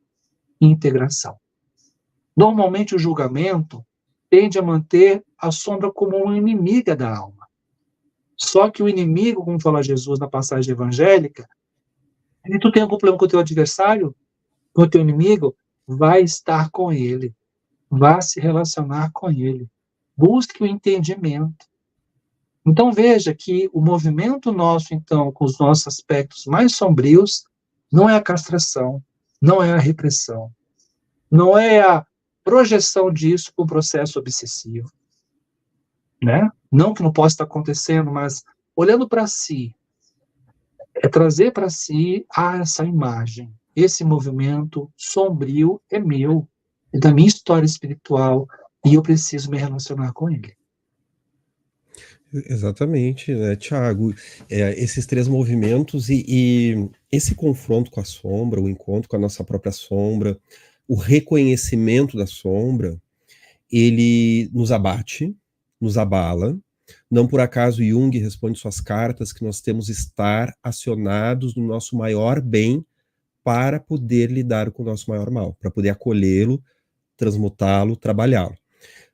e integração. Normalmente o julgamento tende a manter a sombra como uma inimiga da alma. Só que o inimigo, como fala Jesus na passagem evangélica, se tu tem algum problema com o teu adversário, com o teu inimigo, vai estar com ele, vá se relacionar com ele, busque o entendimento. Então veja que o movimento nosso, então, com os nossos aspectos mais sombrios, não é a castração, não é a repressão, não é a projeção disso para um processo obsessivo, né? Não que não possa estar acontecendo, mas olhando para si, é trazer para si essa imagem. Esse movimento sombrio é meu, é da minha história espiritual, e eu preciso me relacionar com ele. Exatamente, né, Thiago? Esses 3 movimentos e esse confronto com a sombra, o encontro com a nossa própria sombra, o reconhecimento da sombra, ele nos abate, nos abala, Não por acaso Jung responde suas cartas que nós temos que estar acionados no nosso maior bem para poder lidar com o nosso maior mal, para poder acolhê-lo, transmutá-lo, trabalhá-lo.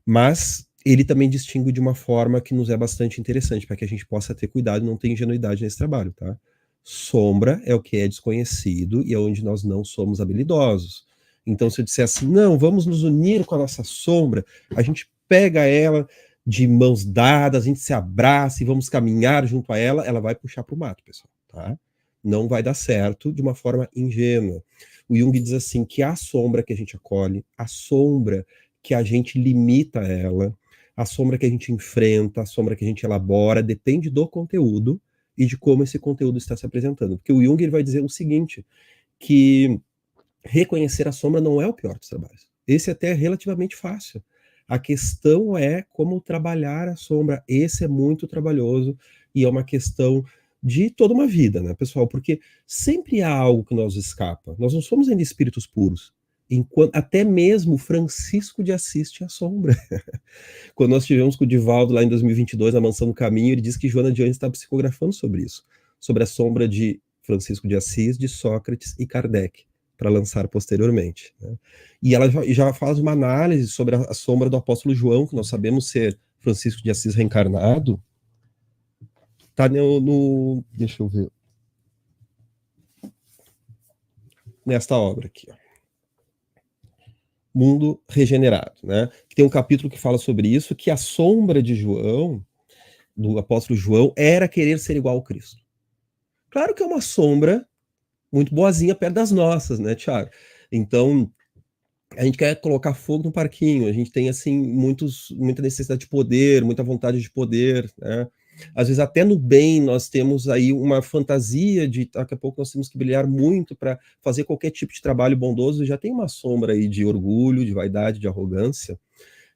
Mas ele também distingue de uma forma que nos é bastante interessante, para que a gente possa ter cuidado e não ter ingenuidade nesse trabalho, tá? Sombra é o que é desconhecido e é onde nós não somos habilidosos. Então, se eu disser assim, não, vamos nos unir com a nossa sombra, a gente pega ela de mãos dadas, a gente se abraça e vamos caminhar junto a ela, ela vai puxar para o mato, pessoal, tá? Não vai dar certo de uma forma ingênua. O Jung diz assim, que a sombra que a gente acolhe, a sombra que a gente limita ela, a sombra que a gente enfrenta, a sombra que a gente elabora, depende do conteúdo e de como esse conteúdo está se apresentando. Porque o Jung ele vai dizer o seguinte, que reconhecer a sombra não é o pior dos trabalhos. Esse até é relativamente fácil. A questão é como trabalhar a sombra. Esse é muito trabalhoso e é uma questão de toda uma vida, né, pessoal? Porque sempre há algo que nos escapa. Nós não somos ainda espíritos puros. Enquanto, até mesmo Francisco de Assis tinha sombra. Quando nós tivemos com o Divaldo lá em 2022, na Mansão do Caminho, ele disse que Joana de Anjos está psicografando sobre isso, sobre a sombra de Francisco de Assis, de Sócrates e Kardec, para lançar posteriormente, né? E ela já faz uma análise sobre a sombra do apóstolo João, que nós sabemos ser Francisco de Assis reencarnado. Tá deixa eu ver. Nesta obra aqui, ó. Mundo Regenerado, né? Tem um capítulo que fala sobre isso, que a sombra de João, do apóstolo João, era querer ser igual ao Cristo. Claro que é uma sombra muito boazinha perto das nossas, né, Thiago? Então, a gente quer colocar fogo no parquinho, a gente tem, assim, muita necessidade de poder, muita vontade de poder, né? Às vezes até no bem nós temos aí uma fantasia de daqui a pouco nós temos que brilhar muito para fazer qualquer tipo de trabalho bondoso, já tem uma sombra aí de orgulho, de vaidade, de arrogância,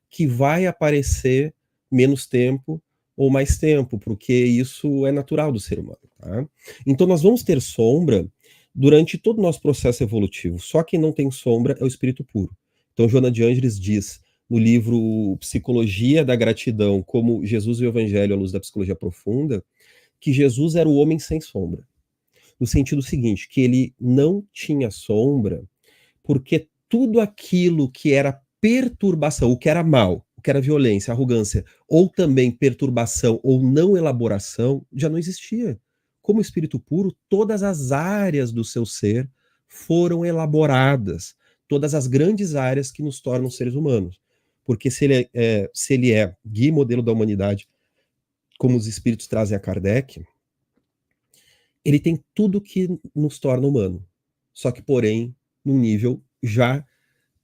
que vai aparecer menos tempo ou mais tempo, porque isso é natural do ser humano, tá? Então nós vamos ter sombra durante todo o nosso processo evolutivo, só quem não tem sombra é o espírito puro. Então Joana de Ângeles diz no livro Psicologia da Gratidão, como Jesus e o Evangelho à luz da psicologia profunda, que Jesus era o homem sem sombra. No sentido seguinte, que ele não tinha sombra, porque tudo aquilo que era perturbação, o que era mal, o que era violência, arrogância, ou também perturbação ou não elaboração, já não existia. Como espírito puro, todas as áreas do seu ser foram elaboradas, todas as grandes áreas que nos tornam seres humanos. Porque se ele é guia modelo da humanidade, como os espíritos trazem a Kardec, ele tem tudo que nos torna humano. Só que, porém, num nível já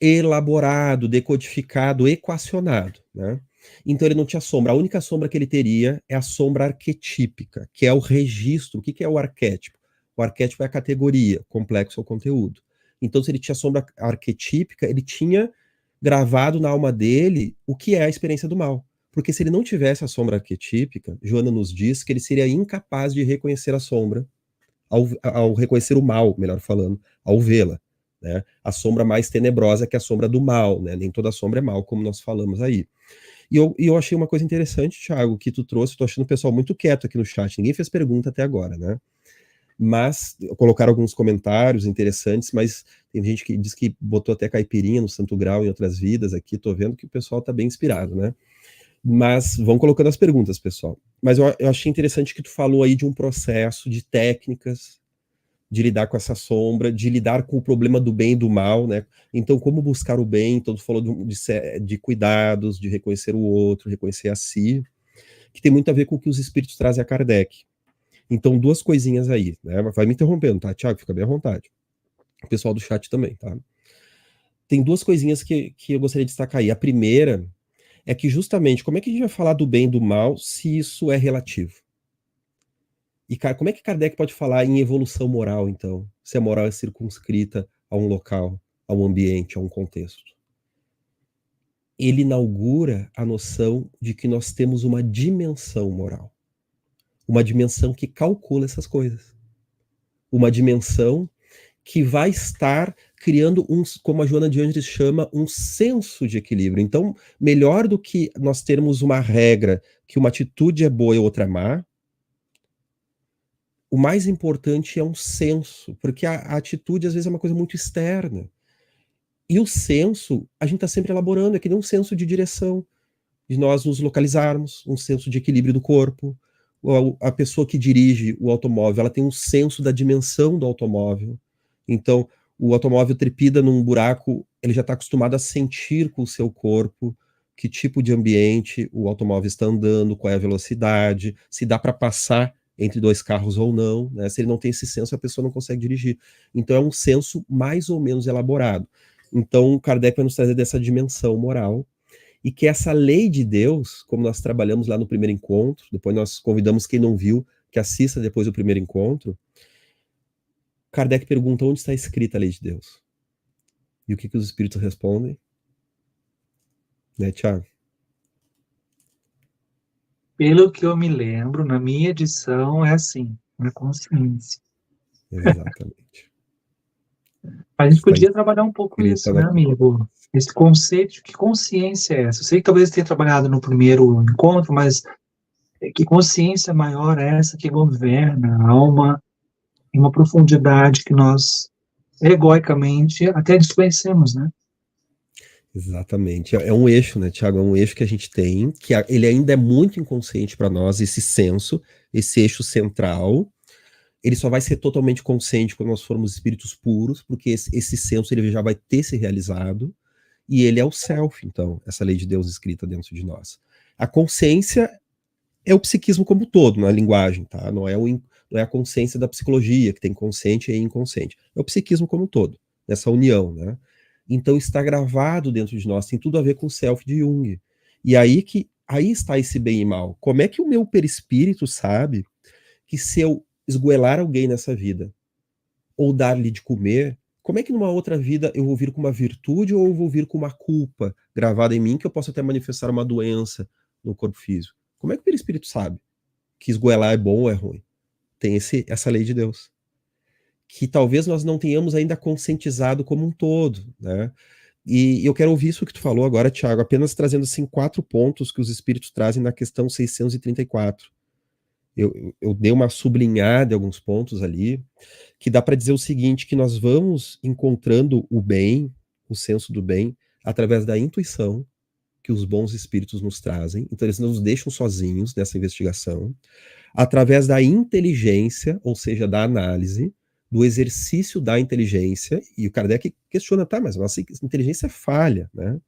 elaborado, decodificado, equacionado, né? Então ele não tinha sombra. A única sombra que ele teria é a sombra arquetípica, que é o registro. O que é o arquétipo? O arquétipo é a categoria, complexo ou conteúdo. Então, se ele tinha sombra arquetípica, ele tinha gravado na alma dele o que é a experiência do mal. Porque se ele não tivesse a sombra arquetípica, Joana nos diz que ele seria incapaz de reconhecer a sombra, ao reconhecer o mal, melhor falando, ao vê-la, né? A sombra mais tenebrosa que é a sombra do mal, né? Nem toda sombra é mal, como nós falamos aí. E eu achei uma coisa interessante, Thiago, que tu trouxe, tô achando o pessoal muito quieto aqui no chat, ninguém fez pergunta até agora, né? Mas colocaram alguns comentários interessantes, mas tem gente que diz que botou até caipirinha no Santo Grau em outras vidas aqui, tô vendo que o pessoal tá bem inspirado, né? Mas vão colocando as perguntas, pessoal. Mas eu achei interessante que tu falou aí de um processo, de técnicas, de lidar com essa sombra, de lidar com o problema do bem e do mal, né? Então, como buscar o bem? Então, tu falou de cuidados, de reconhecer o outro, reconhecer a si, que tem muito a ver com o que os espíritos trazem a Kardec. Então, duas coisinhas aí, né? Vai me interrompendo, tá, Tiago? Fica bem à vontade. O pessoal do chat também, tá? Tem duas coisinhas que eu gostaria de destacar aí. A primeira é que justamente, como é que a gente vai falar do bem e do mal se isso é relativo? E como é que Kardec pode falar em evolução moral, então, se a moral é circunscrita a um local, a um ambiente, a um contexto? Ele inaugura a noção de que nós temos uma dimensão moral, uma dimensão que calcula essas coisas, uma dimensão que vai estar criando como a Joana de Ângeles chama, um senso de equilíbrio. Então, melhor do que nós termos uma regra que uma atitude é boa e outra é má, o mais importante é um senso, porque a atitude às vezes é uma coisa muito externa. E o senso, a gente está sempre elaborando, é que nem um senso de direção, de nós nos localizarmos, um senso de equilíbrio do corpo. A pessoa que dirige o automóvel, ela tem um senso da dimensão do automóvel. Então, o automóvel trepida num buraco, ele já está acostumado a sentir com o seu corpo que tipo de ambiente o automóvel está andando, qual é a velocidade, se dá para passar entre dois carros ou não, né? Se ele não tem esse senso, a pessoa não consegue dirigir. Então, é um senso mais ou menos elaborado. Então, Kardec vai nos trazer dessa dimensão moral, e que essa lei de Deus, como nós trabalhamos lá no primeiro encontro, depois nós convidamos quem não viu que assista depois do primeiro encontro, Kardec pergunta onde está escrita a lei de Deus. E o que os espíritos respondem? Né, Tiago? Pelo que eu me lembro, na minha edição é assim, na consciência. Exatamente. A gente Está podia trabalhar um pouco escrita isso, na... né, amigo? Esse conceito de que consciência é essa? Eu sei que talvez tenha trabalhado no primeiro encontro, mas que consciência maior é essa que governa a alma em uma profundidade que nós, egoicamente, até desconhecemos, né? Exatamente. É um eixo, né, Tiago? É um eixo que a gente tem, que ele ainda é muito inconsciente para nós, esse senso, esse eixo central. Ele só vai ser totalmente consciente quando nós formos espíritos puros, porque esse senso ele já vai ter se realizado, e ele é o self, então, essa lei de Deus escrita dentro de nós. A consciência é o psiquismo como um todo, na linguagem, tá? Não é a consciência da psicologia, que tem consciente e inconsciente. É o psiquismo como um todo, nessa união, né? Então está gravado dentro de nós, tem tudo a ver com o self de Jung. E aí está esse bem e mal. Como é que o meu perispírito sabe que se eu esgoelar alguém nessa vida, ou dar-lhe de comer, como é que numa outra vida eu vou vir com uma virtude ou eu vou vir com uma culpa gravada em mim que eu posso até manifestar uma doença no corpo físico? Como é que o perispírito sabe que esgoelar é bom ou é ruim? Tem essa lei de Deus, que talvez nós não tenhamos ainda conscientizado como um todo, né? E eu quero ouvir isso que tu falou agora, Tiago, apenas trazendo assim 4 pontos que os espíritos trazem na questão 634. Eu dei uma sublinhada em alguns pontos ali, que dá para dizer o seguinte, que nós vamos encontrando o bem, o senso do bem, através da intuição que os bons espíritos nos trazem. Então eles não nos deixam sozinhos nessa investigação, através da inteligência, ou seja, da análise, do exercício da inteligência, e o Kardec questiona, tá, mas a nossa inteligência é falha, né?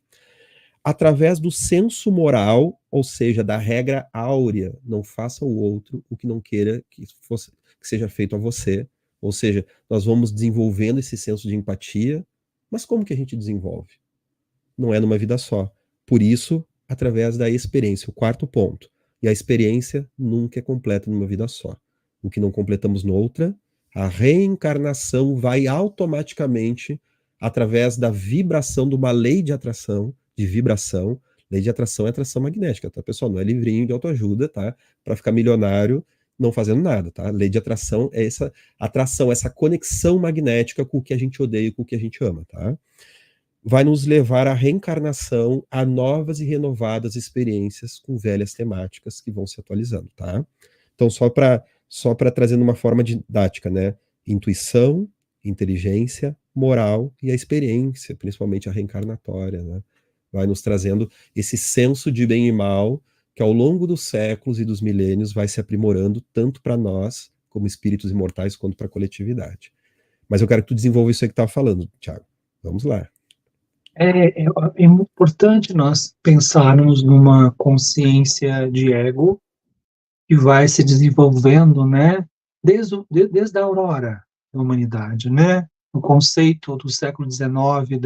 Através do senso moral, ou seja, da regra áurea, não faça ao outro o que não queira que seja feito a você. Ou seja, nós vamos desenvolvendo esse senso de empatia, mas como que a gente desenvolve? Não é numa vida só. Por isso, através da experiência, o quarto ponto. E a experiência nunca é completa numa vida só. O que não completamos noutra, a reencarnação vai automaticamente, através da vibração de uma lei de atração, de vibração. Lei de atração é atração magnética, tá, pessoal? Não é livrinho de autoajuda, tá? Para ficar milionário não fazendo nada, tá? Lei de atração é essa atração, essa conexão magnética com o que a gente odeia e com o que a gente ama, tá? Vai nos levar à reencarnação, a novas e renovadas experiências com velhas temáticas que vão se atualizando, tá? Então, só para trazer de uma forma didática, né? Intuição, inteligência, moral e a experiência, principalmente a reencarnatória, né? Vai nos trazendo esse senso de bem e mal que ao longo dos séculos e dos milênios vai se aprimorando tanto para nós, como espíritos imortais, quanto para a coletividade. Mas eu quero que tu desenvolva isso aí que tu estava falando, Thiago. Vamos lá. É importante nós pensarmos numa consciência de ego que vai se desenvolvendo, né, desde a aurora da humanidade, né, o conceito do século XIX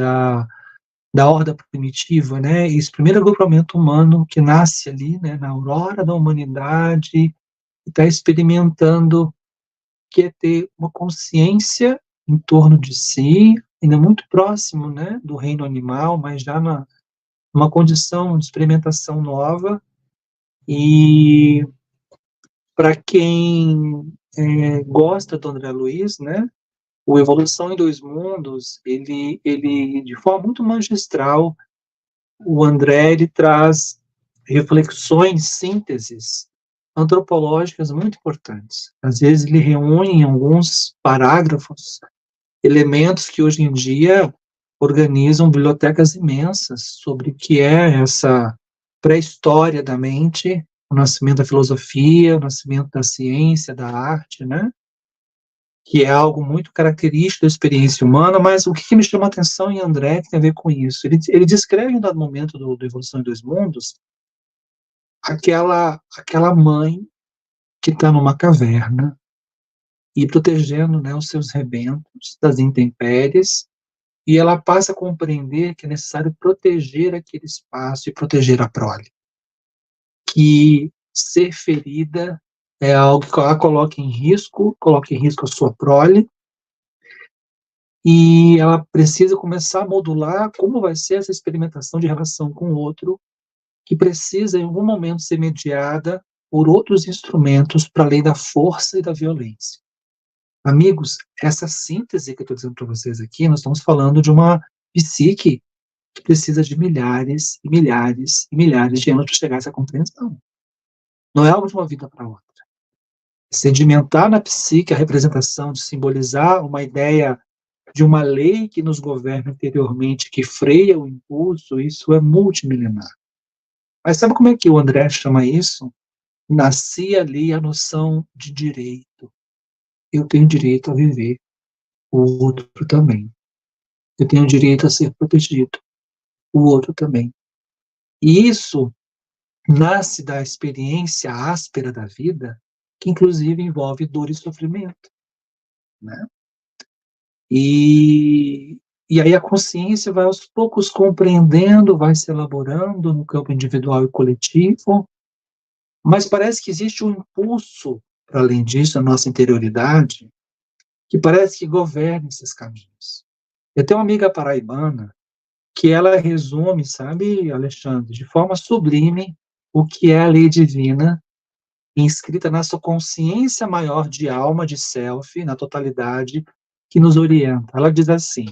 da horda primitiva, né, esse primeiro agrupamento humano que nasce ali, né, na aurora da humanidade, e está experimentando que é ter uma consciência em torno de si, ainda muito próximo, né, do reino animal, mas já numa condição de experimentação nova. E para quem gosta do André Luiz, né, O Evolução em Dois Mundos, ele de forma muito magistral, o André ele traz reflexões, sínteses antropológicas muito importantes. Às vezes ele reúne em alguns parágrafos elementos que hoje em dia organizam bibliotecas imensas sobre o que é essa pré-história da mente, o nascimento da filosofia, o nascimento da ciência, da arte, né? Que é algo muito característico da experiência humana, mas o que me chama a atenção em André tem a ver com isso. Ele descreve em um dado momento do Evolução em Dois Mundos aquela mãe que está numa caverna e protegendo, né, os seus rebentos das intempéries, e ela passa a compreender que é necessário proteger aquele espaço e proteger a prole. Que ser ferida é algo que a coloca em risco a sua prole, e ela precisa começar a modular como vai ser essa experimentação de relação com o outro, que precisa, em algum momento, ser mediada por outros instrumentos para além da força e da violência. Amigos, essa síntese que eu estou dizendo para vocês aqui, nós estamos falando de uma psique que precisa de milhares e milhares e milhares de anos para chegar a essa compreensão. Não é algo de uma vida para outra. Sedimentar na psique a representação de simbolizar uma ideia de uma lei que nos governa interiormente, que freia o impulso, isso é multimilenar. Mas sabe como é que o André chama isso? Nascia ali a noção de direito. Eu tenho direito a viver, o outro também. Eu tenho direito a ser protegido, o outro também. E isso nasce da experiência áspera da vida, que inclusive envolve dor e sofrimento, né? E aí a consciência vai aos poucos compreendendo, vai se elaborando no campo individual e coletivo, mas parece que existe um impulso, para além disso, na nossa interioridade, que parece que governa esses caminhos. Eu tenho uma amiga paraibana que ela resume, sabe, Alexandre, de forma sublime o que é a lei divina inscrita na sua consciência maior de alma, de self, na totalidade, que nos orienta. Ela diz assim: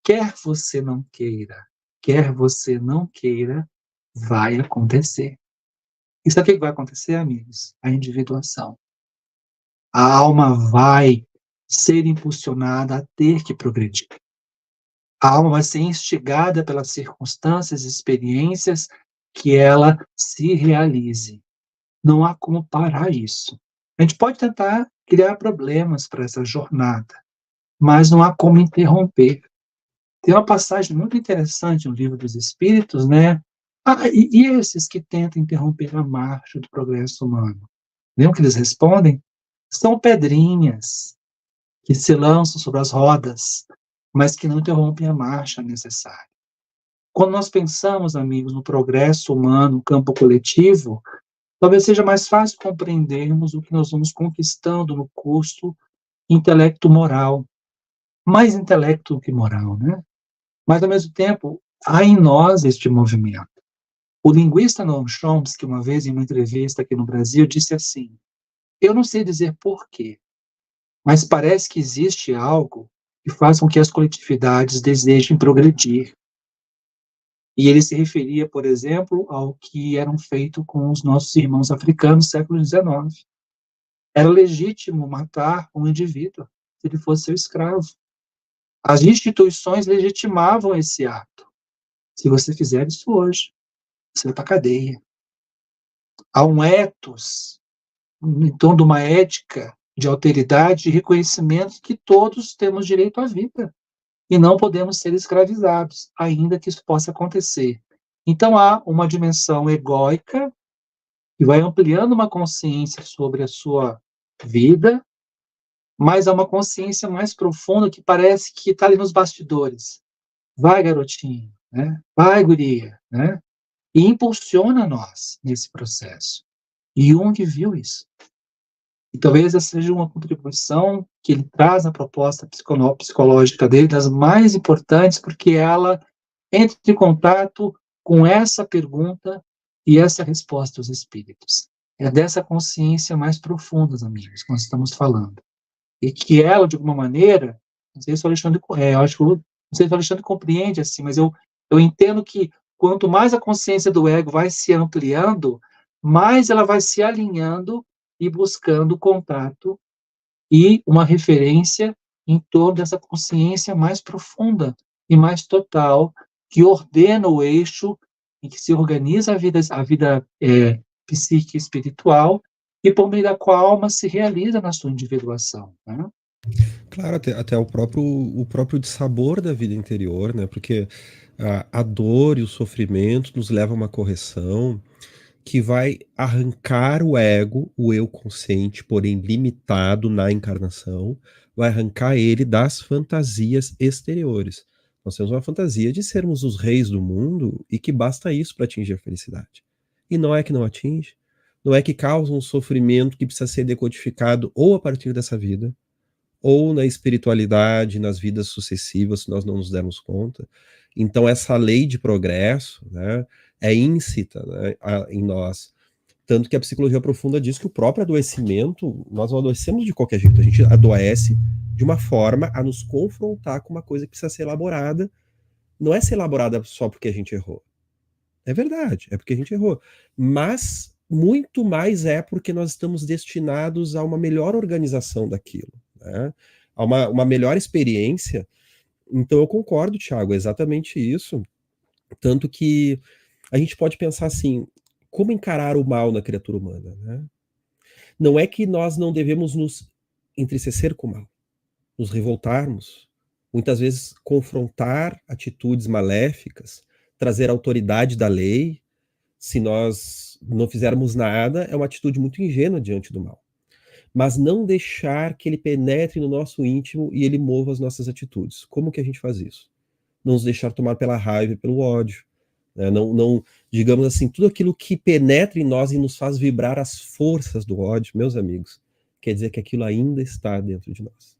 quer você não queira, quer você não queira, vai acontecer. E sabe o que vai acontecer, amigos? A individuação. A alma vai ser impulsionada a ter que progredir. A alma vai ser instigada pelas circunstâncias e experiências que ela se realize. Não há como parar isso. A gente pode tentar criar problemas para essa jornada, mas não há como interromper. Tem uma passagem muito interessante no Livro dos Espíritos, né? E esses que tentam interromper a marcha do progresso humano? Lembra que eles respondem? São pedrinhas que se lançam sobre as rodas, mas que não interrompem a marcha necessária. Quando nós pensamos, amigos, no progresso humano, no campo coletivo, talvez seja mais fácil compreendermos o que nós vamos conquistando no curso intelecto-moral. Mais intelecto do que moral, né? Mas, ao mesmo tempo, há em nós este movimento. O linguista Noam Chomsky, uma vez em uma entrevista aqui no Brasil, disse assim: eu não sei dizer porquê, mas parece que existe algo que faz com que as coletividades desejem progredir. E ele se referia, por exemplo, ao que eram feito com os nossos irmãos africanos no século XIX. Era legítimo matar um indivíduo se ele fosse seu escravo. As instituições legitimavam esse ato. Se você fizer isso hoje, você vai para a cadeia. Há um ethos, em torno de uma ética de alteridade e reconhecimento que todos temos direito à vida e não podemos ser escravizados, ainda que isso possa acontecer. Então há uma dimensão egóica que vai ampliando uma consciência sobre a sua vida, mas há uma consciência mais profunda que parece que está ali nos bastidores. Vai, garotinho, né? Vai, guria, né? E impulsiona nós nesse processo. E Jung viu isso. E talvez essa seja uma contribuição que ele traz na proposta psicológica dele, das mais importantes, porque ela entra em contato com essa pergunta e essa resposta aos espíritos. É dessa consciência mais profunda, amigos, que nós estamos falando. e que ela, de alguma maneira, não sei se o Alexandre, eu acho que não sei se o Alexandre compreende assim, mas eu entendo que quanto mais a consciência do ego vai se ampliando, mais ela vai se alinhando e buscando contato e uma referência em torno dessa consciência mais profunda e mais total, que ordena o eixo em que se organiza a vida psíquica e espiritual, e por meio da qual a alma se realiza na sua individuação, né? Claro, até o próprio dissabor da vida interior, né? Porque a dor e o sofrimento nos levam a uma correção que vai arrancar o ego, o eu consciente, porém limitado na encarnação, vai arrancar ele das fantasias exteriores. Nós temos uma fantasia de sermos os reis do mundo e que basta isso para atingir a felicidade. E não é que não atinge, não é que causa um sofrimento que precisa ser decodificado ou a partir dessa vida, ou na espiritualidade, nas vidas sucessivas, se nós não nos dermos conta. Então, essa lei de progresso, né, é íncita, né, em nós. Tanto que a psicologia profunda diz que o próprio adoecimento, nós não adoecemos de qualquer jeito, a gente adoece de uma forma a nos confrontar com uma coisa que precisa ser elaborada. Não é ser elaborada só porque a gente errou. É verdade, é porque a gente errou. Mas muito mais é porque nós estamos destinados a uma melhor organização daquilo, né? A uma melhor experiência. Então eu concordo, Thiago, é exatamente isso. Tanto que a gente pode pensar assim, como encarar o mal na criatura humana, né? Não é que nós não devemos nos entristecer com o mal, nos revoltarmos, muitas vezes confrontar atitudes maléficas, trazer a autoridade da lei. Se nós não fizermos nada, é uma atitude muito ingênua diante do mal. Mas não deixar que ele penetre no nosso íntimo e ele mova as nossas atitudes. Como que a gente faz isso? Não nos deixar tomar pela raiva e pelo ódio. Né? Não, digamos assim, tudo aquilo que penetra em nós e nos faz vibrar as forças do ódio, meus amigos, quer dizer que aquilo ainda está dentro de nós.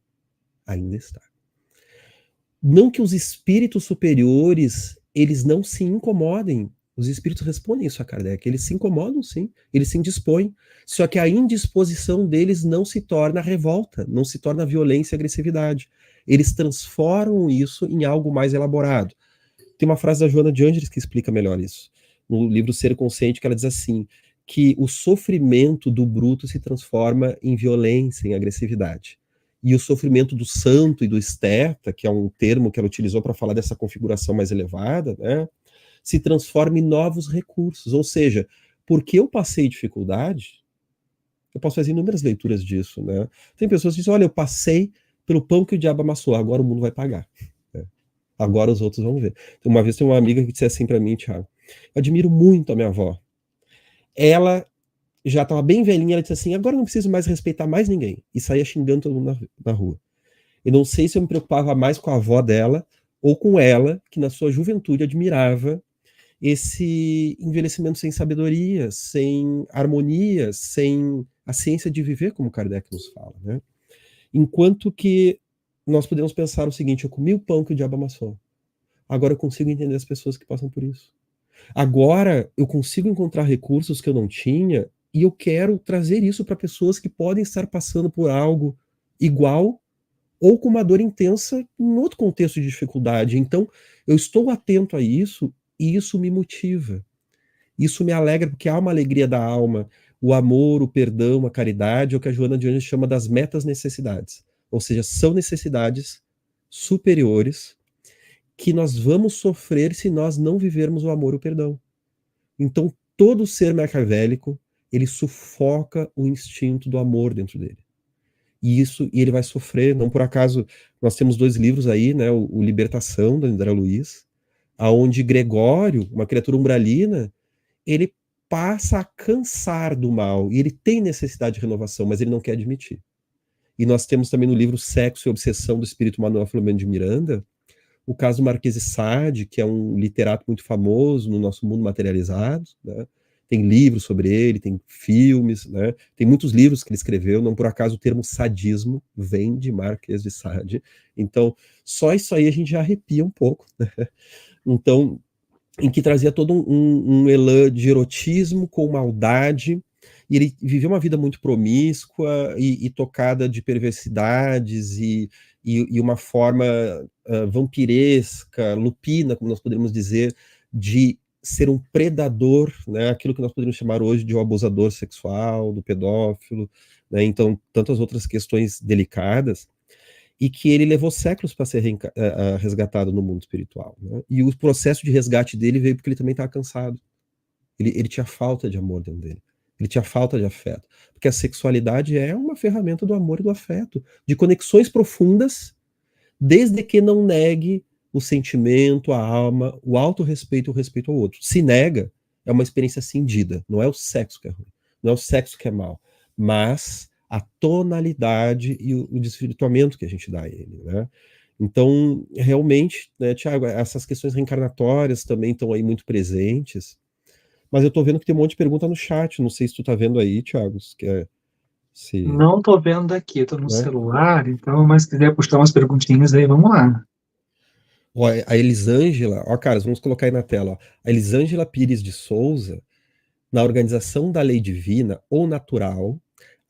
Ainda está. Não que os espíritos superiores, eles não se incomodem. Os espíritos respondem isso a Kardec. Eles se incomodam, sim. Eles se indispõem. Só que a indisposição deles não se torna revolta, não se torna violência e agressividade. Eles transformam isso em algo mais elaborado. Tem uma frase da Joana de Ângeles que explica melhor isso. No livro Ser Consciente, que ela diz assim, que o sofrimento do bruto se transforma em violência, em agressividade. E o sofrimento do santo e do esteta, que é um termo que ela utilizou para falar dessa configuração mais elevada, né, se transforma em novos recursos. Ou seja, porque eu passei dificuldade, eu posso fazer inúmeras leituras disso. Né? Tem pessoas que dizem, olha, eu passei pelo pão que o diabo amassou, agora o mundo vai pagar. Né? Agora os outros vão ver. Uma vez tem uma amiga que disse assim para mim, Thiago, eu admiro muito a minha avó. Ela já estava bem velhinha, ela disse assim, agora eu não preciso mais respeitar mais ninguém. E saía xingando todo mundo na rua. E não sei se eu me preocupava mais com a avó dela ou com ela, que na sua juventude admirava esse envelhecimento sem sabedoria, sem harmonia, sem a ciência de viver, como Kardec nos fala. Né? Enquanto que nós podemos pensar o seguinte, eu comi o pão que o diabo amassou. Agora eu consigo entender as pessoas que passam por isso. Agora eu consigo encontrar recursos que eu não tinha e eu quero trazer isso para pessoas que podem estar passando por algo igual ou com uma dor intensa em outro contexto de dificuldade. Então, eu estou atento a isso e isso me motiva. Isso me alegra porque há uma alegria da alma, o amor, o perdão, a caridade, é o que a Joana de Anjos chama das metas necessidades. Ou seja, são necessidades superiores que nós vamos sofrer se nós não vivermos o amor e o perdão. Então, todo ser maquiavélico, ele sufoca o instinto do amor dentro dele. E ele vai sofrer, não por acaso, nós temos 2 livros aí, né, o Libertação, da André Luiz, aonde Gregório, uma criatura umbralina, ele passa a cansar do mal, e ele tem necessidade de renovação, mas ele não quer admitir. E nós temos também no livro Sexo e Obsessão, do espírito Manuel Filomeno de Miranda, o caso do Marquês de Sade, que é um literato muito famoso no nosso mundo materializado, né? Tem livros sobre ele, tem filmes, né? Tem muitos livros que ele escreveu, não por acaso o termo sadismo vem de Marquês de Sade. Então, só isso aí a gente já arrepia um pouco, né? Então, em que trazia todo um elã de erotismo com maldade, e ele viveu uma vida muito promíscua e tocada de perversidades e uma forma vampiresca, lupina, como nós poderíamos dizer, de ser um predador, né, aquilo que nós poderíamos chamar hoje de um abusador sexual, do pedófilo, né, então tantas outras questões delicadas, e que ele levou séculos para ser resgatado no mundo espiritual, né? E o processo de resgate dele veio porque ele também estava cansado. Ele tinha falta de amor dentro dele. Ele tinha falta de afeto. Porque a sexualidade é uma ferramenta do amor e do afeto, de conexões profundas, desde que não negue o sentimento, a alma, o autorrespeito e o respeito ao outro. Se nega, é uma experiência cindida. Não é o sexo que é ruim, não é o sexo que é mal, mas a tonalidade e o desvirtuamento que a gente dá a ele, né? Então, realmente, né, Tiago, essas questões reencarnatórias também estão aí muito presentes, mas eu tô vendo que tem um monte de pergunta no chat, não sei se tu tá vendo aí, Tiago, se, Não estou vendo aqui, estou no né? celular, então, mas se quiser postar umas perguntinhas aí, vamos lá. Ó, a Elisângela, ó, caras, vamos colocar aí na tela, ó. A Elisângela Pires de Souza, na organização da lei divina ou natural,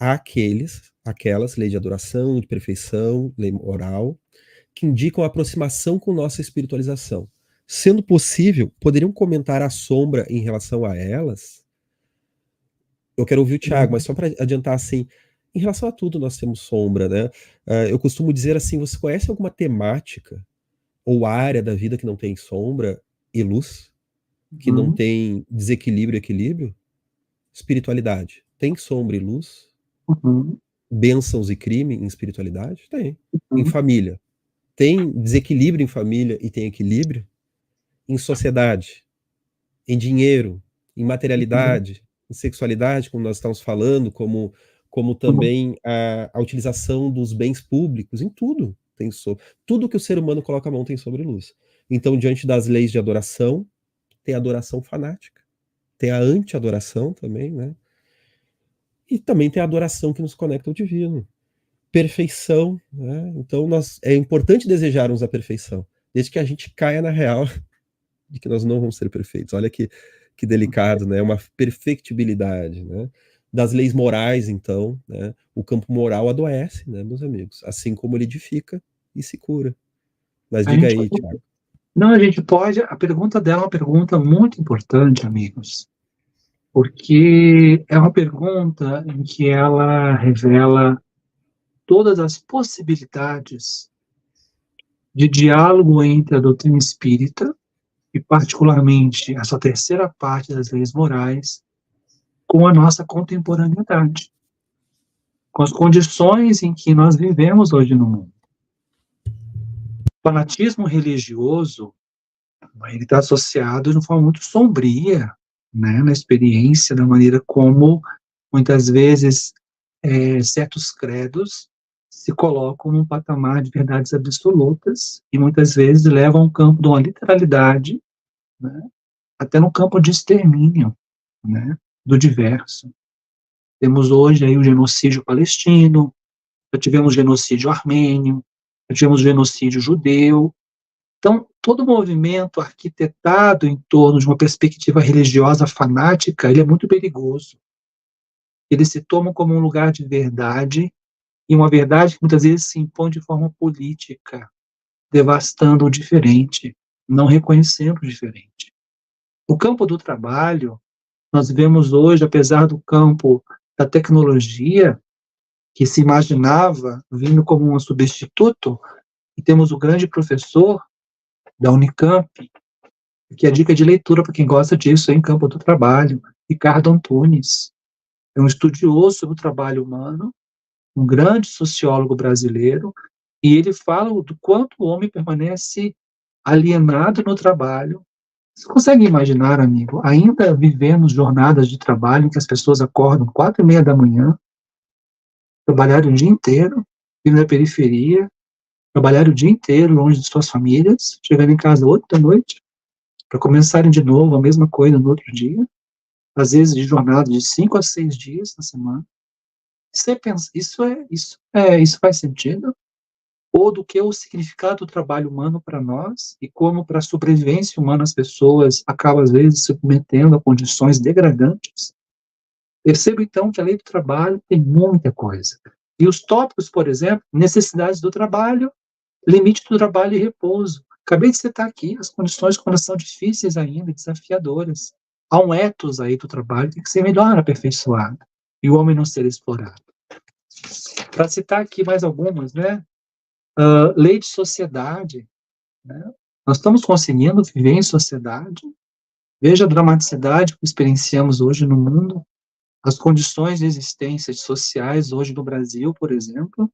há aquelas, lei de adoração, de perfeição, lei moral, que indicam a aproximação com nossa espiritualização. Sendo possível, poderiam comentar a sombra em relação a elas? Eu quero ouvir o Thiago, mas só para adiantar assim, em relação a tudo nós temos sombra, né? Eu costumo dizer assim, você conhece alguma temática ou área da vida que não tem sombra e luz? Que não Uhum, tem desequilíbrio e equilíbrio? Espiritualidade. Tem sombra e luz? uhum, Bênçãos e crime em espiritualidade? Tem. Em uhum, família. Tem desequilíbrio em família e tem equilíbrio? Em sociedade, em dinheiro, em uhum, materialidade, em sexualidade, como nós estamos falando, como uhum. também a utilização dos bens públicos, em tudo. Tudo que o ser humano coloca a mão tem sobre luz. Então, diante das leis de adoração, tem a adoração fanática, tem a anti-adoração também, né? E também tem a adoração que nos conecta ao divino. Perfeição, né? Então, é importante desejarmos a perfeição, desde que a gente caia na real de que nós não vamos ser perfeitos. Olha que delicado, né? Uma perfectibilidade, né? Das leis morais, então, né? O campo moral adoece, né, meus amigos? Assim como ele edifica e se cura. Mas A diga gente, aí, Tiago. não, a gente pode. A pergunta dela é uma pergunta muito importante, amigos, porque é uma pergunta em que ela revela todas as possibilidades de diálogo entre a doutrina espírita, e particularmente essa terceira parte das leis morais, com a nossa contemporaneidade, com as condições em que nós vivemos hoje no mundo. O fanatismo religioso, ele está associado de uma forma muito sombria, né, na experiência, da maneira como, muitas vezes, certos credos se colocam num patamar de verdades absolutas e muitas vezes levam ao campo de uma literalidade, né, até no campo de extermínio, né, do diverso. Temos hoje aí o genocídio palestino, já tivemos genocídio armênio, já tivemos genocídio judeu. Então, todo movimento arquitetado em torno de uma perspectiva religiosa fanática, ele é muito perigoso. Ele se toma como um lugar de verdade, e uma verdade que muitas vezes se impõe de forma política, devastando o diferente, não reconhecendo o diferente. O campo do trabalho, nós vemos hoje, apesar do campo da tecnologia, que se imaginava vindo como um substituto, e temos o grande professor da Unicamp, que é a dica de leitura para quem gosta disso em campo do trabalho, Ricardo Antunes. É um estudioso sobre o trabalho humano, um grande sociólogo brasileiro, e ele fala do quanto o homem permanece alienado no trabalho. Você consegue imaginar, amigo, ainda vivemos jornadas de trabalho em que as pessoas acordam 4:30 da manhã, trabalharam o dia inteiro, vivem na periferia, trabalharam o dia inteiro longe de suas famílias, chegando em casa 8 da noite, para começarem de novo a mesma coisa no outro dia, às vezes de jornada de 5 a 6 dias na semana. Você pensa, isso faz sentido? Ou do que é o significado do trabalho humano para nós e como para a sobrevivência humana as pessoas acabam às vezes se submetendo a condições degradantes, Perceba, então, que a lei do trabalho tem muita coisa. E os tópicos, por exemplo, necessidades do trabalho, limite do trabalho e repouso. Acabei de citar aqui as condições quando são difíceis ainda, desafiadoras. Há um ethos aí do trabalho que tem que ser melhor aperfeiçoado. E o homem não ser explorado. Para citar aqui mais algumas, né? Lei de sociedade, né? Nós estamos conseguindo viver em sociedade. Veja a dramaticidade que experienciamos hoje no mundo, as condições de existência sociais hoje no Brasil, por exemplo,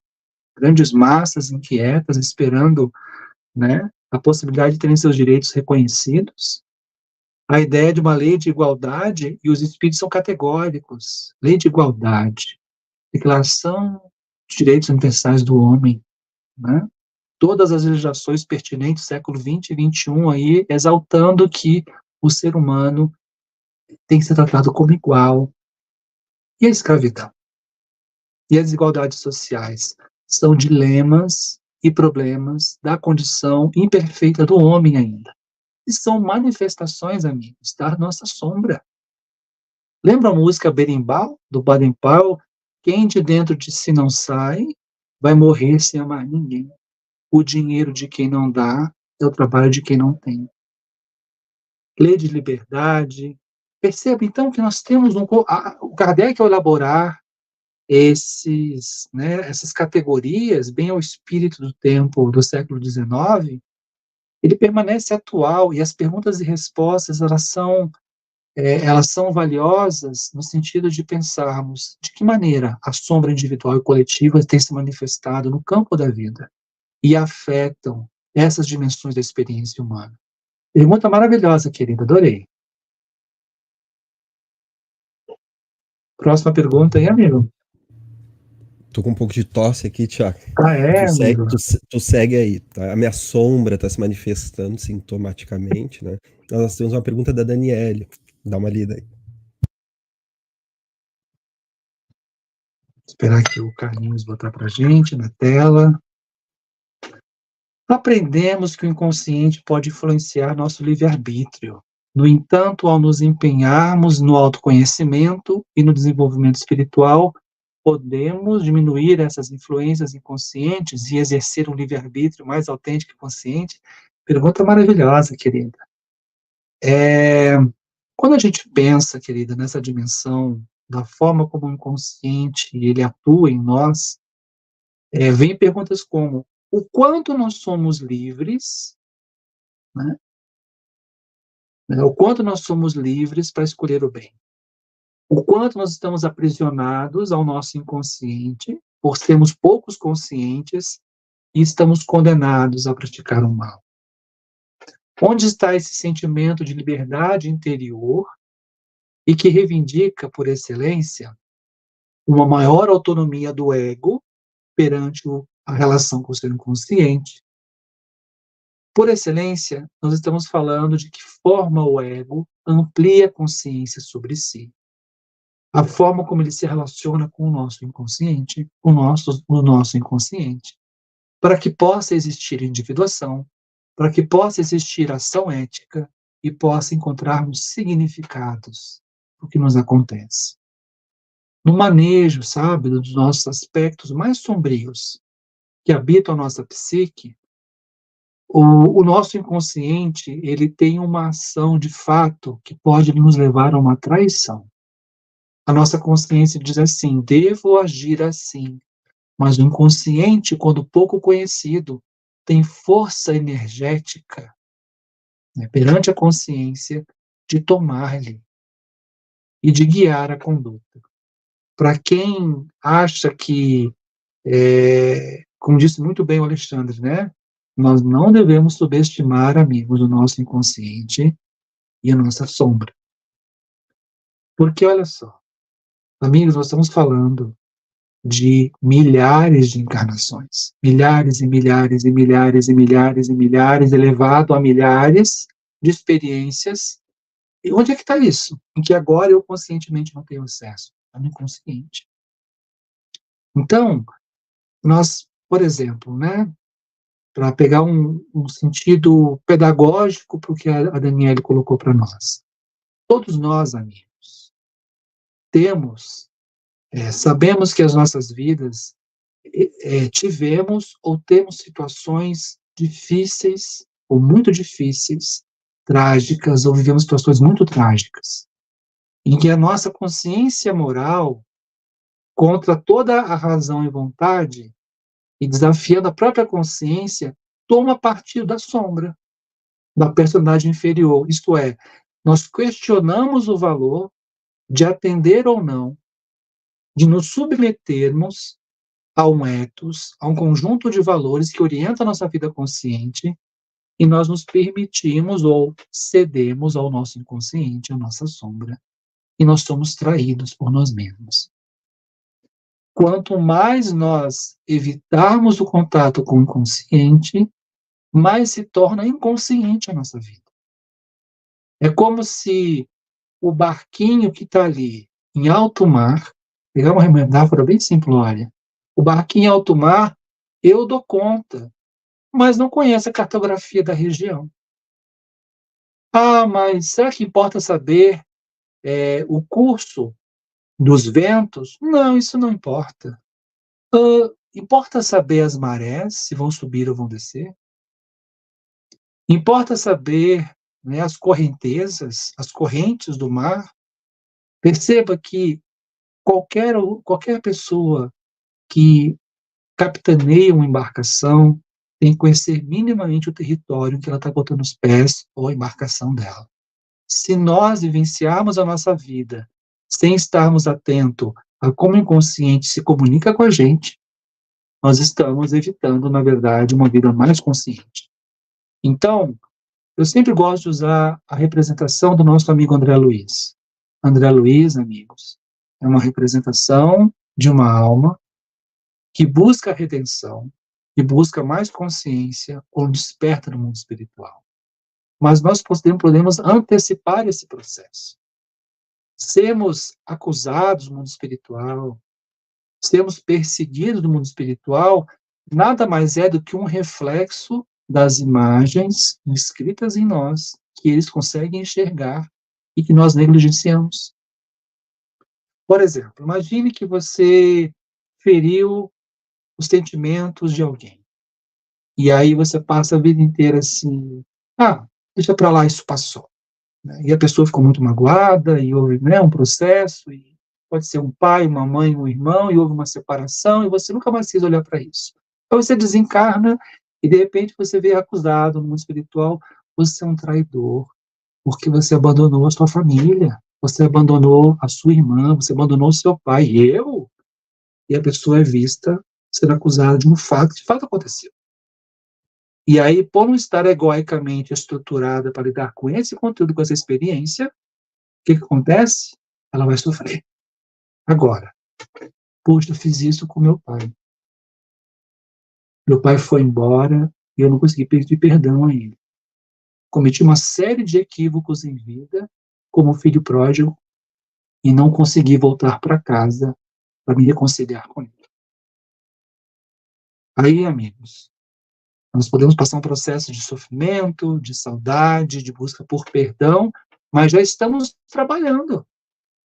grandes massas inquietas esperando, né, a possibilidade de terem seus direitos reconhecidos. A ideia de uma lei de igualdade, e os espíritos são categóricos. Lei de igualdade, Declaração dos Direitos Universais do Homem, né? Todas as legislações pertinentes do século XX e XXI aí, exaltando que o ser humano tem que ser tratado como igual. E a escravidão? E as desigualdades sociais? São dilemas e problemas da condição imperfeita do homem ainda. E são manifestações, amigos, da nossa sombra. Lembra a música Berimbau, do Baden-Powell? Quem de dentro de si não sai, vai morrer sem amar ninguém. O dinheiro de quem não dá é o trabalho de quem não tem. Lei de liberdade. Perceba, então, que nós temos o Kardec, ao elaborar essas categorias, bem ao espírito do tempo do século XIX, ele permanece atual, e as perguntas e respostas, elas são valiosas no sentido de pensarmos de que maneira a sombra individual e coletiva tem se manifestado no campo da vida e afetam essas dimensões da experiência humana. Pergunta maravilhosa, querida, adorei. Próxima pergunta aí, amigo. Tô com um pouco de tosse aqui, Tiago. Ah, é, amigo? Tu segue aí, tá? A minha sombra tá se manifestando sintomaticamente, né? Nós temos uma pergunta da Daniele. Dá uma lida aí. Esperar aqui o Carlinhos botar pra gente na tela. Aprendemos que o inconsciente pode influenciar nosso livre-arbítrio. No entanto, ao nos empenharmos no autoconhecimento e no desenvolvimento espiritual, podemos diminuir essas influências inconscientes e exercer um livre-arbítrio mais autêntico e consciente? Pergunta maravilhosa, querida. Quando a gente pensa, querida, nessa dimensão da forma como o inconsciente ele atua em nós, vem perguntas como: o quanto nós somos livres, né? O quanto nós somos livres para escolher o bem? O quanto nós estamos aprisionados ao nosso inconsciente, por sermos poucos conscientes, e estamos condenados a praticar o mal? Onde está esse sentimento de liberdade interior e que reivindica, por excelência, uma maior autonomia do ego perante a relação com o ser inconsciente? Por excelência, nós estamos falando de que forma o ego amplia a consciência sobre si. A forma como ele se relaciona com o nosso inconsciente, o nosso inconsciente, para que possa existir individuação, para que possa existir ação ética e possa encontrarmos significados do que nos acontece. No manejo, sabe, dos nossos aspectos mais sombrios que habitam a nossa psique, o nosso inconsciente, ele tem uma ação de fato que pode nos levar a uma traição. A nossa consciência diz assim: devo agir assim. Mas o inconsciente, quando pouco conhecido, tem força energética, né, perante a consciência de tomar-lhe e de guiar a conduta. Para quem acha que, como disse muito bem o Alexandre, né, nós não devemos subestimar, amigos, o nosso inconsciente e a nossa sombra. Porque, olha só, amigos, nós estamos falando de milhares de encarnações, milhares e milhares e milhares e milhares e milhares, elevado a milhares de experiências. E onde é que está isso? Em que agora eu conscientemente não tenho acesso? Está no inconsciente. Então, nós, por exemplo, né, para pegar um sentido pedagógico para o que a Daniele colocou para nós, todos nós, amigos, sabemos que as nossas vidas tivemos ou temos situações difíceis, ou muito difíceis, trágicas, ou vivemos situações muito trágicas, em que a nossa consciência moral, contra toda a razão e vontade, e desafiando a própria consciência, toma partido da sombra, da personalidade inferior. Isto é, nós questionamos o valor de atender ou não, de nos submetermos a um ethos, a um conjunto de valores que orienta a nossa vida consciente, e nós nos permitimos ou cedemos ao nosso inconsciente, à nossa sombra, e nós somos traídos por nós mesmos. Quanto mais nós evitarmos o contato com o inconsciente, mais se torna inconsciente a nossa vida. É como se o barquinho que está ali em alto mar, pegar uma metáfora bem simplória, o barquinho em alto mar, eu dou conta, mas não conheço a cartografia da região. Ah, mas será que importa saber o curso dos ventos? Não, isso não importa. Importa saber as marés, se vão subir ou vão descer? Importa saber, né, as correntezas, as correntes do mar? Perceba que qualquer pessoa que capitaneia uma embarcação tem que conhecer minimamente o território em que ela está botando os pés ou a embarcação dela. Se nós vivenciarmos a nossa vida sem estarmos atentos a como o inconsciente se comunica com a gente, nós estamos evitando, na verdade, uma vida mais consciente. Então, eu sempre gosto de usar a representação do nosso amigo André Luiz. André Luiz, amigos, é uma representação de uma alma que busca a redenção, que busca mais consciência quando desperta no mundo espiritual. Mas nós podemos antecipar esse processo. Sermos acusados no mundo espiritual, sermos perseguidos no mundo espiritual, nada mais é do que um reflexo das imagens inscritas em nós, que eles conseguem enxergar e que nós negligenciamos. Por exemplo, imagine que você feriu os sentimentos de alguém. E aí você passa a vida inteira assim, deixa para lá, isso passou. E a pessoa ficou muito magoada, e houve, né, um processo, e pode ser um pai, uma mãe, um irmão, e houve uma separação, e você nunca mais quis olhar para isso. Então você desencarna, e de repente você vê acusado no mundo espiritual, você é um traidor, porque você abandonou a sua família, você abandonou a sua irmã, você abandonou o seu pai, e a pessoa é vista sendo acusada de um fato que de fato aconteceu. E aí, por não estar egoicamente estruturada para lidar com esse conteúdo, com essa experiência, o que acontece? Ela vai sofrer. Agora, poxa, eu fiz isso com meu pai. Meu pai foi embora e eu não consegui pedir perdão a ele. Cometi uma série de equívocos em vida, como filho pródigo, e não consegui voltar para casa para me reconciliar com ele. Aí, amigos, nós podemos passar um processo de sofrimento, de saudade, de busca por perdão, mas já estamos trabalhando.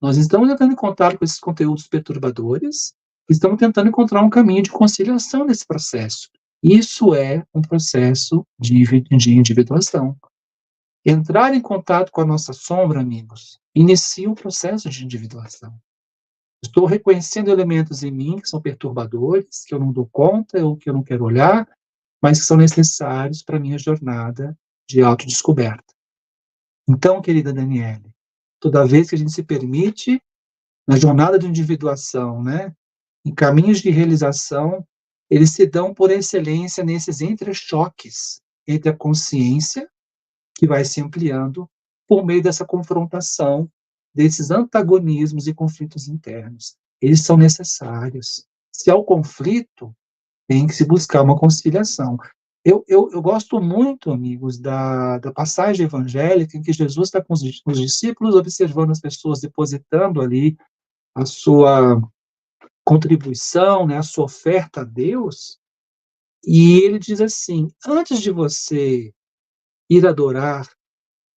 Nós estamos entrando em contato com esses conteúdos perturbadores, estamos tentando encontrar um caminho de conciliação nesse processo. Isso é um processo de individuação. Entrar em contato com a nossa sombra, amigos, inicia um processo de individuação. Estou reconhecendo elementos em mim que são perturbadores, que eu não dou conta ou que eu não quero olhar, mas que são necessários para a minha jornada de autodescoberta. Então, querida Daniele, toda vez que a gente se permite, na jornada de individuação, né, em caminhos de realização, eles se dão por excelência nesses entrechoques entre a consciência, que vai se ampliando, por meio dessa confrontação, desses antagonismos e conflitos internos. Eles são necessários. Se há o conflito, tem que se buscar uma conciliação. Eu gosto muito, amigos, da passagem evangélica em que Jesus está com os discípulos, observando as pessoas depositando ali a sua contribuição, né, a sua oferta a Deus, e ele diz assim: antes de você ir adorar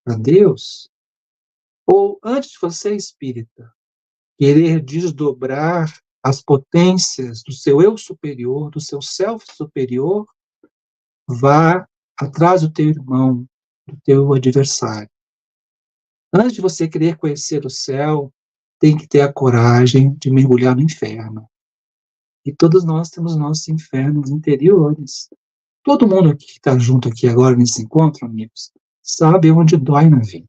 a Deus, ou antes de você, espírita, querer desdobrar as potências do seu eu superior, do seu self superior, vá atrás do teu irmão, do teu adversário. Antes de você querer conhecer o céu, tem que ter a coragem de mergulhar no inferno. E todos nós temos nossos infernos interiores. Todo mundo aqui que está junto aqui agora nesse encontro, amigos, sabe onde dói na vida.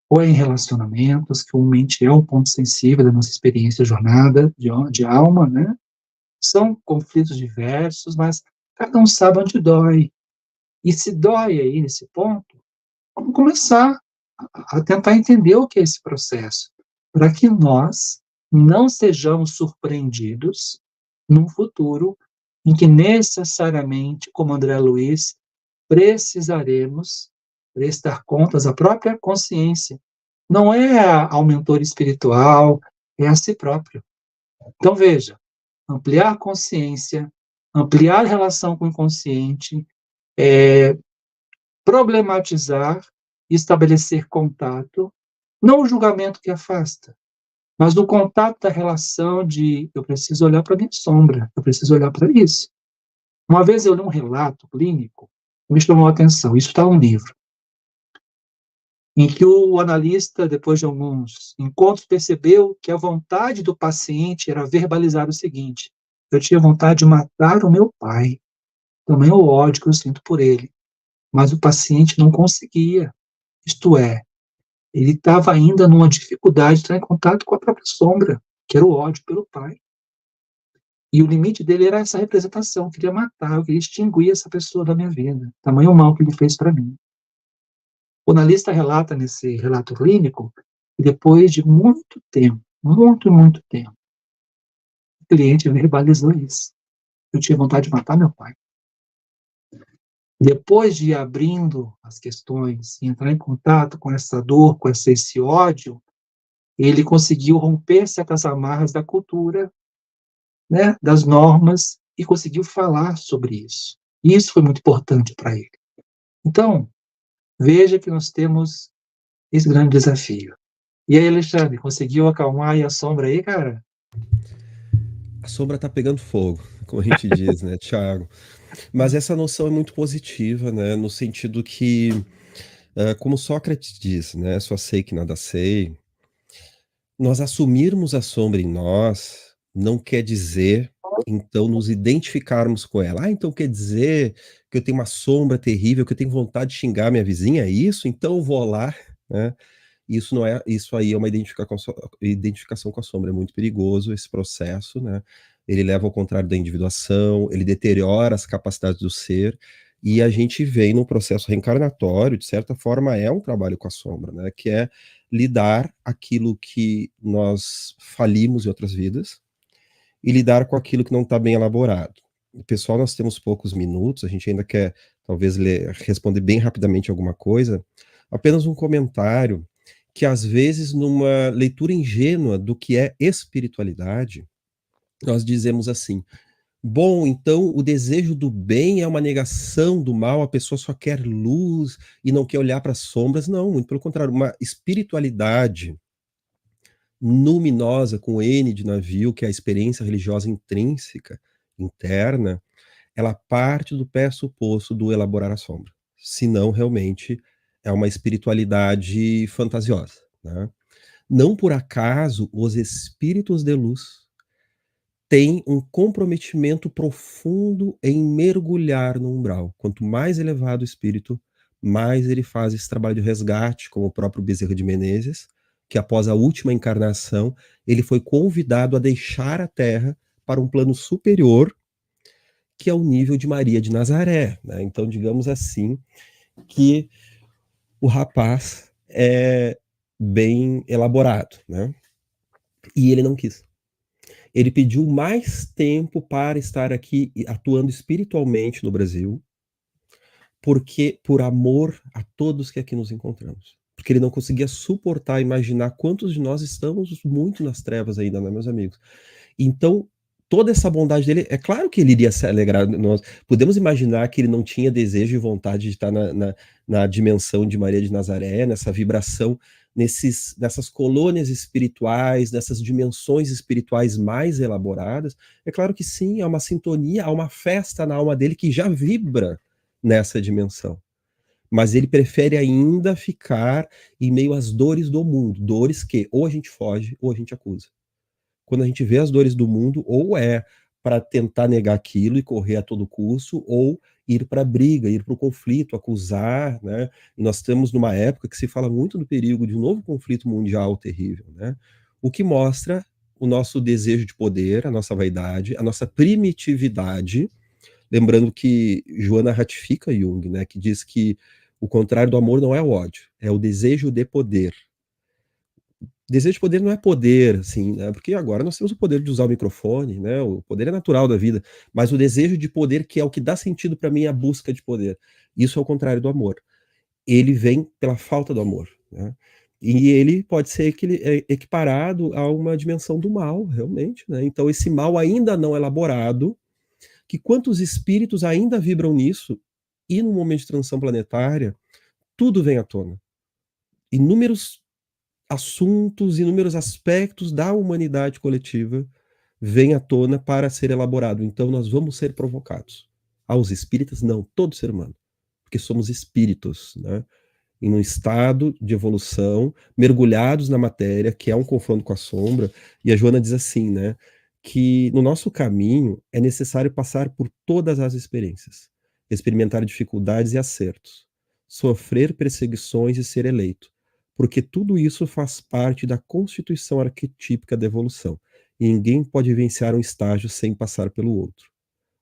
Ou é em relacionamentos, que comumente é um ponto sensível da nossa experiência, jornada de alma, né? São conflitos diversos, mas cada um sabe onde dói. E se dói aí nesse ponto, vamos começar a tentar entender o que é esse processo, para que nós não sejamos surpreendidos num futuro em que necessariamente, como André Luiz, precisaremos prestar contas à própria consciência. Não é ao mentor espiritual, é a si próprio. Então, veja, ampliar a consciência, ampliar a relação com o inconsciente, problematizar e estabelecer contato, não o julgamento que afasta, mas o contato da relação de eu preciso olhar para a minha sombra, eu preciso olhar para isso. Uma vez eu li um relato clínico que me chamou a atenção, isso está no livro, em que o analista, depois de alguns encontros, percebeu que a vontade do paciente era verbalizar o seguinte: eu tinha vontade de matar o meu pai, também o ódio que eu sinto por ele, mas o paciente não conseguia, isto é, ele estava ainda numa dificuldade de entrar em contato com a própria sombra, que era o ódio pelo pai. E o limite dele era essa representação, eu queria matar, eu queria extinguir essa pessoa da minha vida, tamanho mal que ele fez para mim. O analista relata nesse relato clínico que depois de muito tempo, muito tempo, o cliente verbalizou isso. Eu tinha vontade de matar meu pai. Depois de ir abrindo as questões e entrar em contato com essa dor, com esse ódio, ele conseguiu romper certas amarras da cultura, né, das normas, e conseguiu falar sobre isso. E isso foi muito importante para ele. Então, veja que nós temos esse grande desafio. E aí, Alexandre, conseguiu acalmar aí a sombra aí, cara? A sombra tá pegando fogo, como a gente diz, né, Thiago. Mas essa noção é muito positiva, né, no sentido que, como Sócrates diz, né, "Só sei que nada sei", nós assumirmos a sombra em nós, não quer dizer, então, nos identificarmos com ela. "Ah, então quer dizer que eu tenho uma sombra terrível, que eu tenho vontade de xingar minha vizinha, é isso? Então eu vou lá", né. Isso não é, isso aí é uma identificação com a sombra, é muito perigoso esse processo, né, ele leva ao contrário da individuação, ele deteriora as capacidades do ser, e a gente vem num processo reencarnatório, de certa forma é um trabalho com a sombra, né, que é lidar aquilo que nós falimos em outras vidas, e lidar com aquilo que não está bem elaborado. Pessoal, nós temos poucos minutos, a gente ainda quer talvez responder bem rapidamente alguma coisa, apenas um comentário que às vezes numa leitura ingênua do que é espiritualidade, nós dizemos assim: "Bom, então o desejo do bem é uma negação do mal, a pessoa só quer luz e não quer olhar para as sombras". Não, muito pelo contrário, uma espiritualidade luminosa com N de navio, que é a experiência religiosa intrínseca, interna, ela parte do pressuposto do elaborar a sombra, senão realmente é uma espiritualidade fantasiosa, né. Não por acaso os espíritos de luz têm um comprometimento profundo em mergulhar no umbral. Quanto mais elevado o espírito, mais ele faz esse trabalho de resgate, como o próprio Bezerra de Menezes, que após a última encarnação, ele foi convidado a deixar a Terra para um plano superior, que é o nível de Maria de Nazaré, né. Então, digamos assim, que o rapaz é bem elaborado, né. E ele não quis. Ele pediu mais tempo para estar aqui atuando espiritualmente no Brasil, porque por amor a todos que aqui nos encontramos. Porque ele não conseguia suportar, imaginar quantos de nós estamos muito nas trevas ainda, né, meus amigos. Então, toda essa bondade dele, é claro que ele iria se alegrar, nós podemos imaginar que ele não tinha desejo e vontade de estar na dimensão de Maria de Nazaré, nessa vibração, nessas colônias espirituais, nessas dimensões espirituais mais elaboradas, é claro que sim, há uma sintonia, há uma festa na alma dele que já vibra nessa dimensão. Mas ele prefere ainda ficar em meio às dores do mundo, dores que ou a gente foge ou a gente acusa. Quando a gente vê as dores do mundo, ou é para tentar negar aquilo e correr a todo custo, ou ir para a briga, ir para o conflito, acusar, né? E nós estamos numa época que se fala muito do perigo de um novo conflito mundial terrível, né? O que mostra o nosso desejo de poder, a nossa vaidade, a nossa primitividade, lembrando que Joana ratifica Jung, né, que diz que o contrário do amor não é o ódio, é o desejo de poder. Desejo de poder não é poder, assim, né? Porque agora nós temos o poder de usar o microfone, né? O poder é natural da vida, mas o desejo de poder, que é o que dá sentido para mim, é a busca de poder. Isso é o contrário do amor. Ele vem pela falta do amor, né? E ele pode ser equiparado a uma dimensão do mal, realmente, né? Então esse mal ainda não elaborado, que quantos espíritos ainda vibram nisso, e no momento de transição planetária, tudo vem à tona. Inúmeros assuntos, inúmeros aspectos da humanidade coletiva vêm à tona para ser elaborado. Então nós vamos ser provocados. Aos espíritas, não, todo ser humano. Porque somos espíritos, né? Em um estado de evolução, mergulhados na matéria, que é um confronto com a sombra. E a Joana diz assim, né? Que no nosso caminho é necessário passar por todas as experiências, experimentar dificuldades e acertos, sofrer perseguições e ser eleito, porque tudo isso faz parte da constituição arquetípica da evolução, e ninguém pode vivenciar um estágio sem passar pelo outro.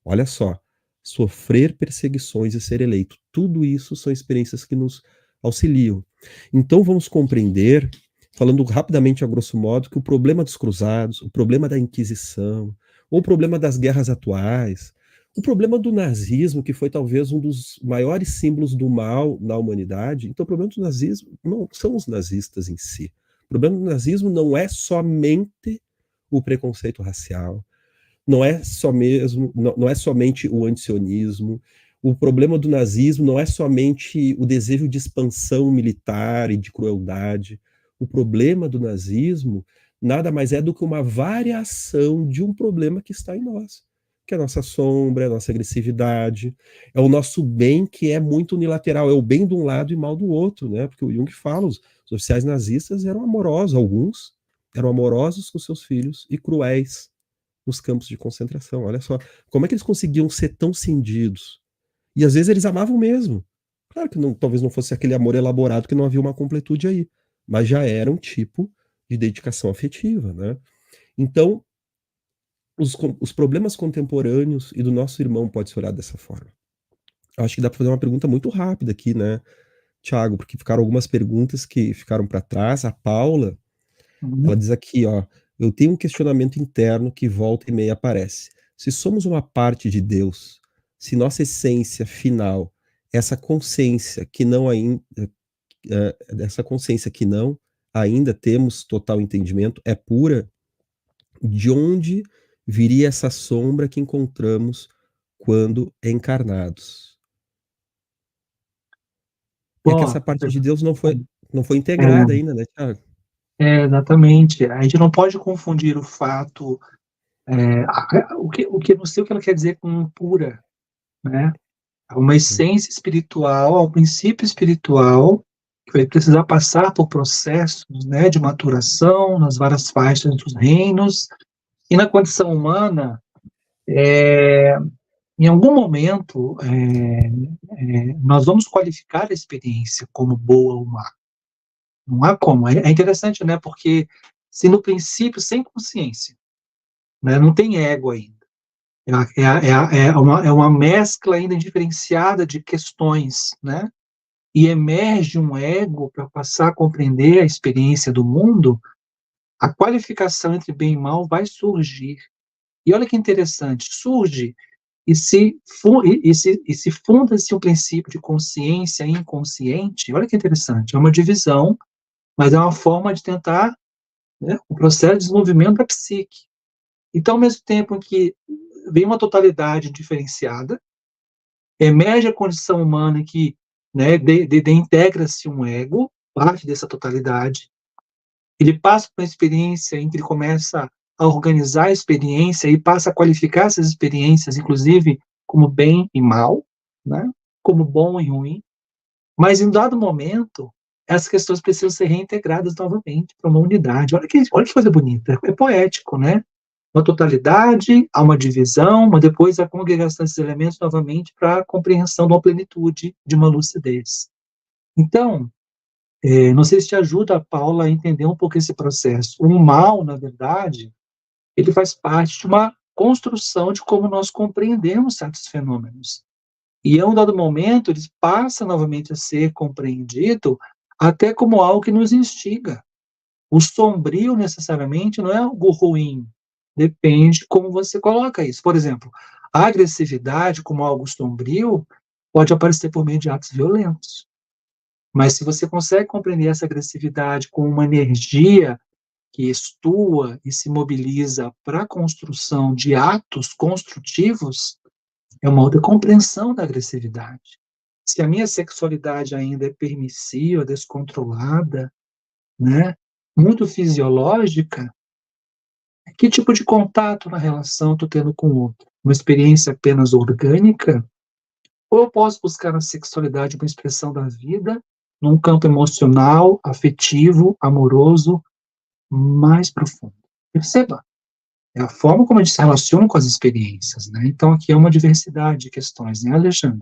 Olha só, sofrer perseguições e ser eleito, tudo isso são experiências que nos auxiliam. Então vamos compreender, falando rapidamente a grosso modo, que o problema dos cruzados, o problema da Inquisição, ou o problema das guerras atuais, o problema do nazismo, que foi talvez um dos maiores símbolos do mal na humanidade, então o problema do nazismo não são os nazistas em si. O problema do nazismo não é somente o preconceito racial, não é só mesmo, não é somente o antisionismo. O problema do nazismo não é somente o desejo de expansão militar e de crueldade. O problema do nazismo nada mais é do que uma variação de um problema que está em nós, que é a nossa sombra, a nossa agressividade, é o nosso bem que é muito unilateral, é o bem de um lado e mal do outro, né? Porque o Jung fala, os oficiais nazistas eram amorosos, alguns eram amorosos com seus filhos e cruéis nos campos de concentração. Olha só, como é que eles conseguiam ser tão cindidos? E às vezes eles amavam mesmo. Claro que não, talvez não fosse aquele amor elaborado, que não havia uma completude aí, mas já era um tipo de dedicação afetiva, né? Então, os problemas contemporâneos e do nosso irmão pode ser olhado dessa forma. Eu acho que dá para fazer uma pergunta muito rápida aqui, né, Tiago, porque ficaram algumas perguntas que ficaram para trás. A Paula, ela diz aqui, ó, eu tenho um questionamento interno que volta e meia aparece. Se somos uma parte de Deus, se nossa essência final, essa consciência que não ainda, essa consciência que não ainda temos total entendimento, é pura, de onde viria essa sombra que encontramos quando encarnados? É que Bom, essa parte de Deus não foi integrada é, ainda, né, Tiago? exatamente. A gente não pode confundir o fato, o que não sei o que ela quer dizer com pura, né? Uma essência espiritual, um princípio espiritual que vai precisar passar por processos, né, de maturação nas várias faixas dos reinos e na condição humana, em algum momento, nós vamos qualificar a experiência como boa ou má. Não há como. É interessante, né? Porque se no princípio, sem consciência, né, não tem ego ainda. É uma mescla ainda diferenciada de questões, né? E emerge um ego para passar a compreender a experiência do mundo, a qualificação entre bem e mal vai surgir. E olha que interessante, surge e se funda-se um princípio de consciência inconsciente. Olha que interessante, é uma divisão, mas é uma forma de tentar, né, o processo de desenvolvimento da psique. Então, ao mesmo tempo em que vem uma totalidade diferenciada, emerge a condição humana em que, né, integra-se um ego, parte dessa totalidade. Ele passa por uma experiência em que ele começa a organizar a experiência e passa a qualificar essas experiências, inclusive, como bem e mal, né? Como bom e ruim. Mas, em dado momento, essas questões precisam ser reintegradas novamente para uma unidade. Olha que coisa bonita, é poético, né? Uma totalidade, há uma divisão, mas depois a congregação desses elementos novamente para a compreensão de uma plenitude, de uma lucidez. Então, não sei se te ajuda, a Paula, a entender um pouco esse processo. O mal, na verdade, ele faz parte de uma construção de como nós compreendemos certos fenômenos. E, a um dado momento, ele passa novamente a ser compreendido até como algo que nos instiga. O sombrio, necessariamente, não é algo ruim. Depende como você coloca isso. Por exemplo, a agressividade, como algo sombrio, pode aparecer por meio de atos violentos. Mas se você consegue compreender essa agressividade com uma energia que estua e se mobiliza para a construção de atos construtivos, é uma outra compreensão da agressividade. Se a minha sexualidade ainda é permissiva, descontrolada, né, muito fisiológica, que tipo de contato na relação estou tendo com o outro? Uma experiência apenas orgânica? Ou eu posso buscar na sexualidade uma expressão da vida num campo emocional, afetivo, amoroso, mais profundo? Perceba, é a forma como a gente se relaciona com as experiências, né? Então aqui é uma diversidade de questões, né, Alexandre?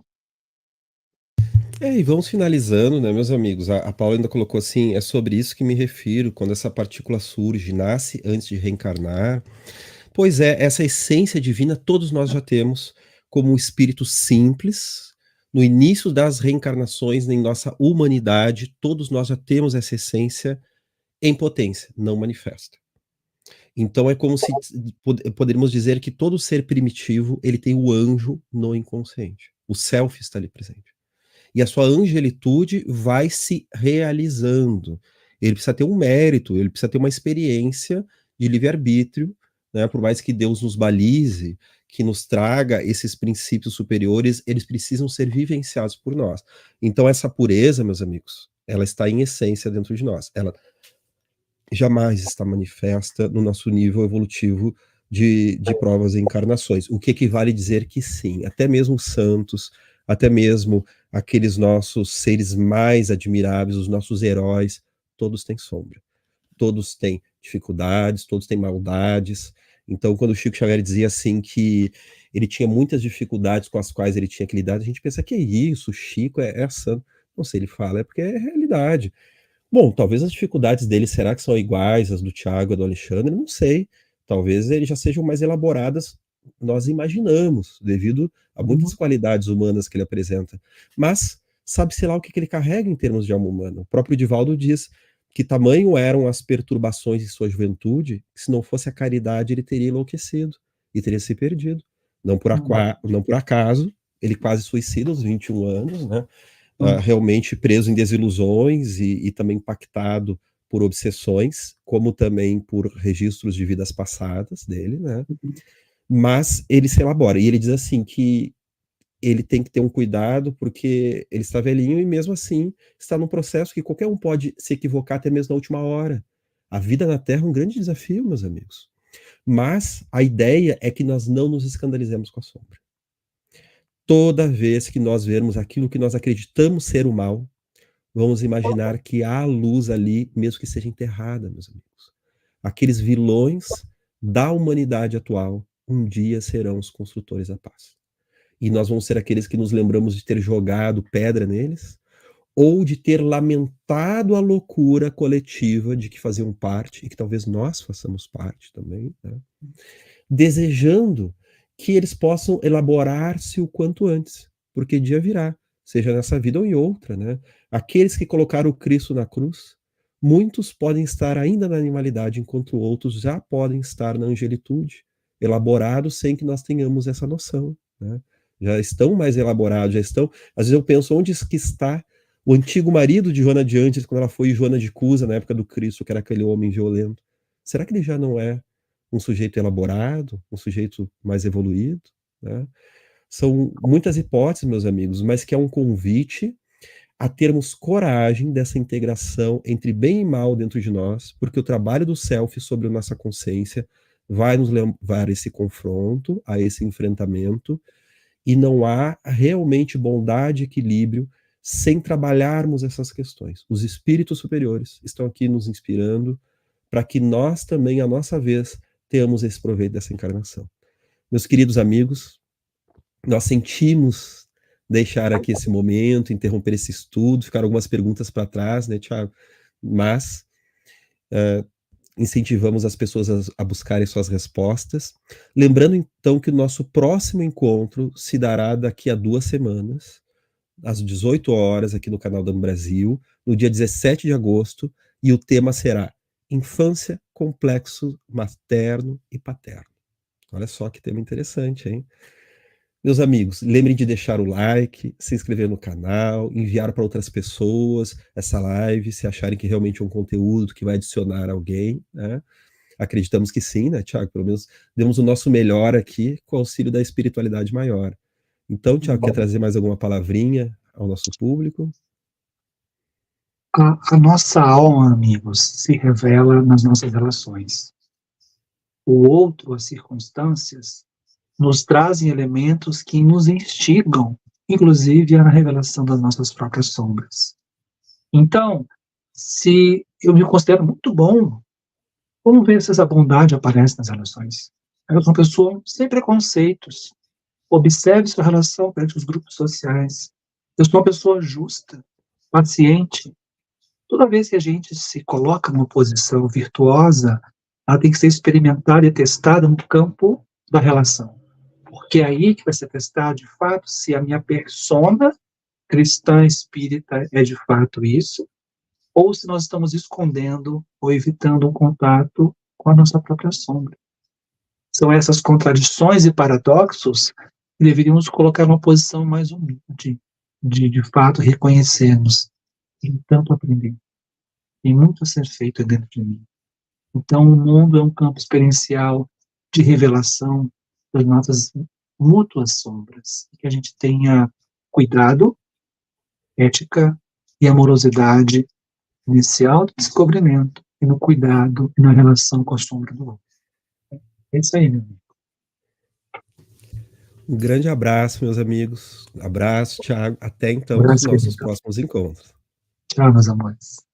E vamos finalizando, né, meus amigos? A Paula ainda colocou assim: é sobre isso que me refiro, quando essa partícula surge, nasce antes de reencarnar. Pois é, essa essência divina todos nós já temos como um espírito simples. No início das reencarnações, em nossa humanidade, todos nós já temos essa essência em potência, não manifesta. Então é como se poderíamos dizer que todo ser primitivo, ele tem o anjo no inconsciente. O self está ali presente. E a sua angelitude vai se realizando. Ele precisa ter um mérito, ele precisa ter uma experiência de livre-arbítrio, né? Por mais que Deus nos balize, que nos traga esses princípios superiores, eles precisam ser vivenciados por nós. Então essa pureza, meus amigos, ela está em essência dentro de nós. Ela jamais está manifesta no nosso nível evolutivo de provas e encarnações, o que equivale dizer que sim, até mesmo os santos, até mesmo aqueles nossos seres mais admiráveis, os nossos heróis, todos têm sombra, todos têm dificuldades, todos têm maldades. Então, quando o Chico Xavier dizia assim que ele tinha muitas dificuldades com as quais ele tinha que lidar, a gente pensa que é isso, o Chico é santo. Não sei, ele fala, é porque é realidade. Bom, talvez as dificuldades dele, será que são iguais às do Tiago e do Alexandre? Não sei. Talvez eles já sejam mais elaboradas, nós imaginamos, devido a muitas qualidades humanas que ele apresenta. Mas sabe-se lá o que ele carrega em termos de alma humana. O próprio Divaldo diz que tamanho eram as perturbações em sua juventude, que se não fosse a caridade ele teria enlouquecido e teria se perdido. Não por acaso, ele quase suicida aos 21 anos, né? Realmente preso em desilusões e também impactado por obsessões, como também por registros de vidas passadas dele, né? Mas ele se elabora, e ele diz assim que ele tem que ter um cuidado porque ele está velhinho e mesmo assim está num processo que qualquer um pode se equivocar até mesmo na última hora. A vida na Terra é um grande desafio, meus amigos. Mas a ideia é que nós não nos escandalizemos com a sombra. Toda vez que nós vermos aquilo que nós acreditamos ser o mal, vamos imaginar que há luz ali, mesmo que seja enterrada, meus amigos. Aqueles vilões da humanidade atual, um dia serão os construtores da paz. E nós vamos ser aqueles que nos lembramos de ter jogado pedra neles, ou de ter lamentado a loucura coletiva de que faziam parte, e que talvez nós façamos parte também, né? Desejando que eles possam elaborar-se o quanto antes, porque dia virá, seja nessa vida ou em outra, né? Aqueles que colocaram o Cristo na cruz, muitos podem estar ainda na animalidade, enquanto outros já podem estar na angelitude, elaborados sem que nós tenhamos essa noção, né? Já estão mais elaborados, já estão. Às vezes eu penso onde que está o antigo marido de Joana de Antes, quando ela foi Joana de Cusa, na época do Cristo, que era aquele homem violento. Será que ele já não é um sujeito elaborado, um sujeito mais evoluído, né? São muitas hipóteses, meus amigos, mas que é um convite a termos coragem dessa integração entre bem e mal dentro de nós, porque o trabalho do self sobre a nossa consciência vai nos levar a esse confronto, a esse enfrentamento, e não há realmente bondade e equilíbrio sem trabalharmos essas questões. Os espíritos superiores estão aqui nos inspirando para que nós também, à nossa vez, tenhamos esse proveito dessa encarnação. Meus queridos amigos, nós sentimos deixar aqui esse momento, interromper esse estudo, ficaram algumas perguntas para trás, né, Tiago? Mas incentivamos as pessoas a buscarem suas respostas. Lembrando, então, que o nosso próximo encontro se dará daqui a 2 semanas, às 18 horas, aqui no canal Damo Brasil, no dia 17 de agosto, e o tema será Infância, Complexo Materno e Paterno. Olha só que tema interessante, hein? Meus amigos, lembrem de deixar o like, se inscrever no canal, enviar para outras pessoas essa live, se acharem que realmente é um conteúdo que vai adicionar alguém, né? Acreditamos que sim, né, Tiago? Pelo menos demos o nosso melhor aqui com o auxílio da espiritualidade maior. Então, Tiago, quer trazer mais alguma palavrinha ao nosso público? A nossa alma, amigos, se revela nas nossas relações. O outro, as circunstâncias, nos trazem elementos que nos instigam, inclusive à revelação das nossas próprias sombras. Então, se eu me considero muito bom, vamos ver se essa bondade aparece nas relações. Eu sou uma pessoa sem preconceitos. Observe sua relação perante os grupos sociais. Eu sou uma pessoa justa, paciente. Toda vez que a gente se coloca numa posição virtuosa, ela tem que ser experimentada e testada no campo da relação. Porque é aí que vai ser testado, de fato, se a minha persona cristã espírita é de fato isso, ou se nós estamos escondendo ou evitando um contato com a nossa própria sombra. São essas contradições e paradoxos que deveríamos colocar numa posição mais humilde, de fato reconhecermos. Tem tanto a aprender, tem muito a ser feito dentro de mim. Então, o mundo é um campo experiencial de revelação das nossas mútuas sombras, que a gente tenha cuidado, ética e amorosidade nesse autodescobrimento e no cuidado e na relação com a sombra do outro. É isso aí, meu amigo. Um grande abraço, meus amigos. Abraço, Tiago. Até então, nos Abraço, nossos querido. próximos encontros. Tchau, meus amores.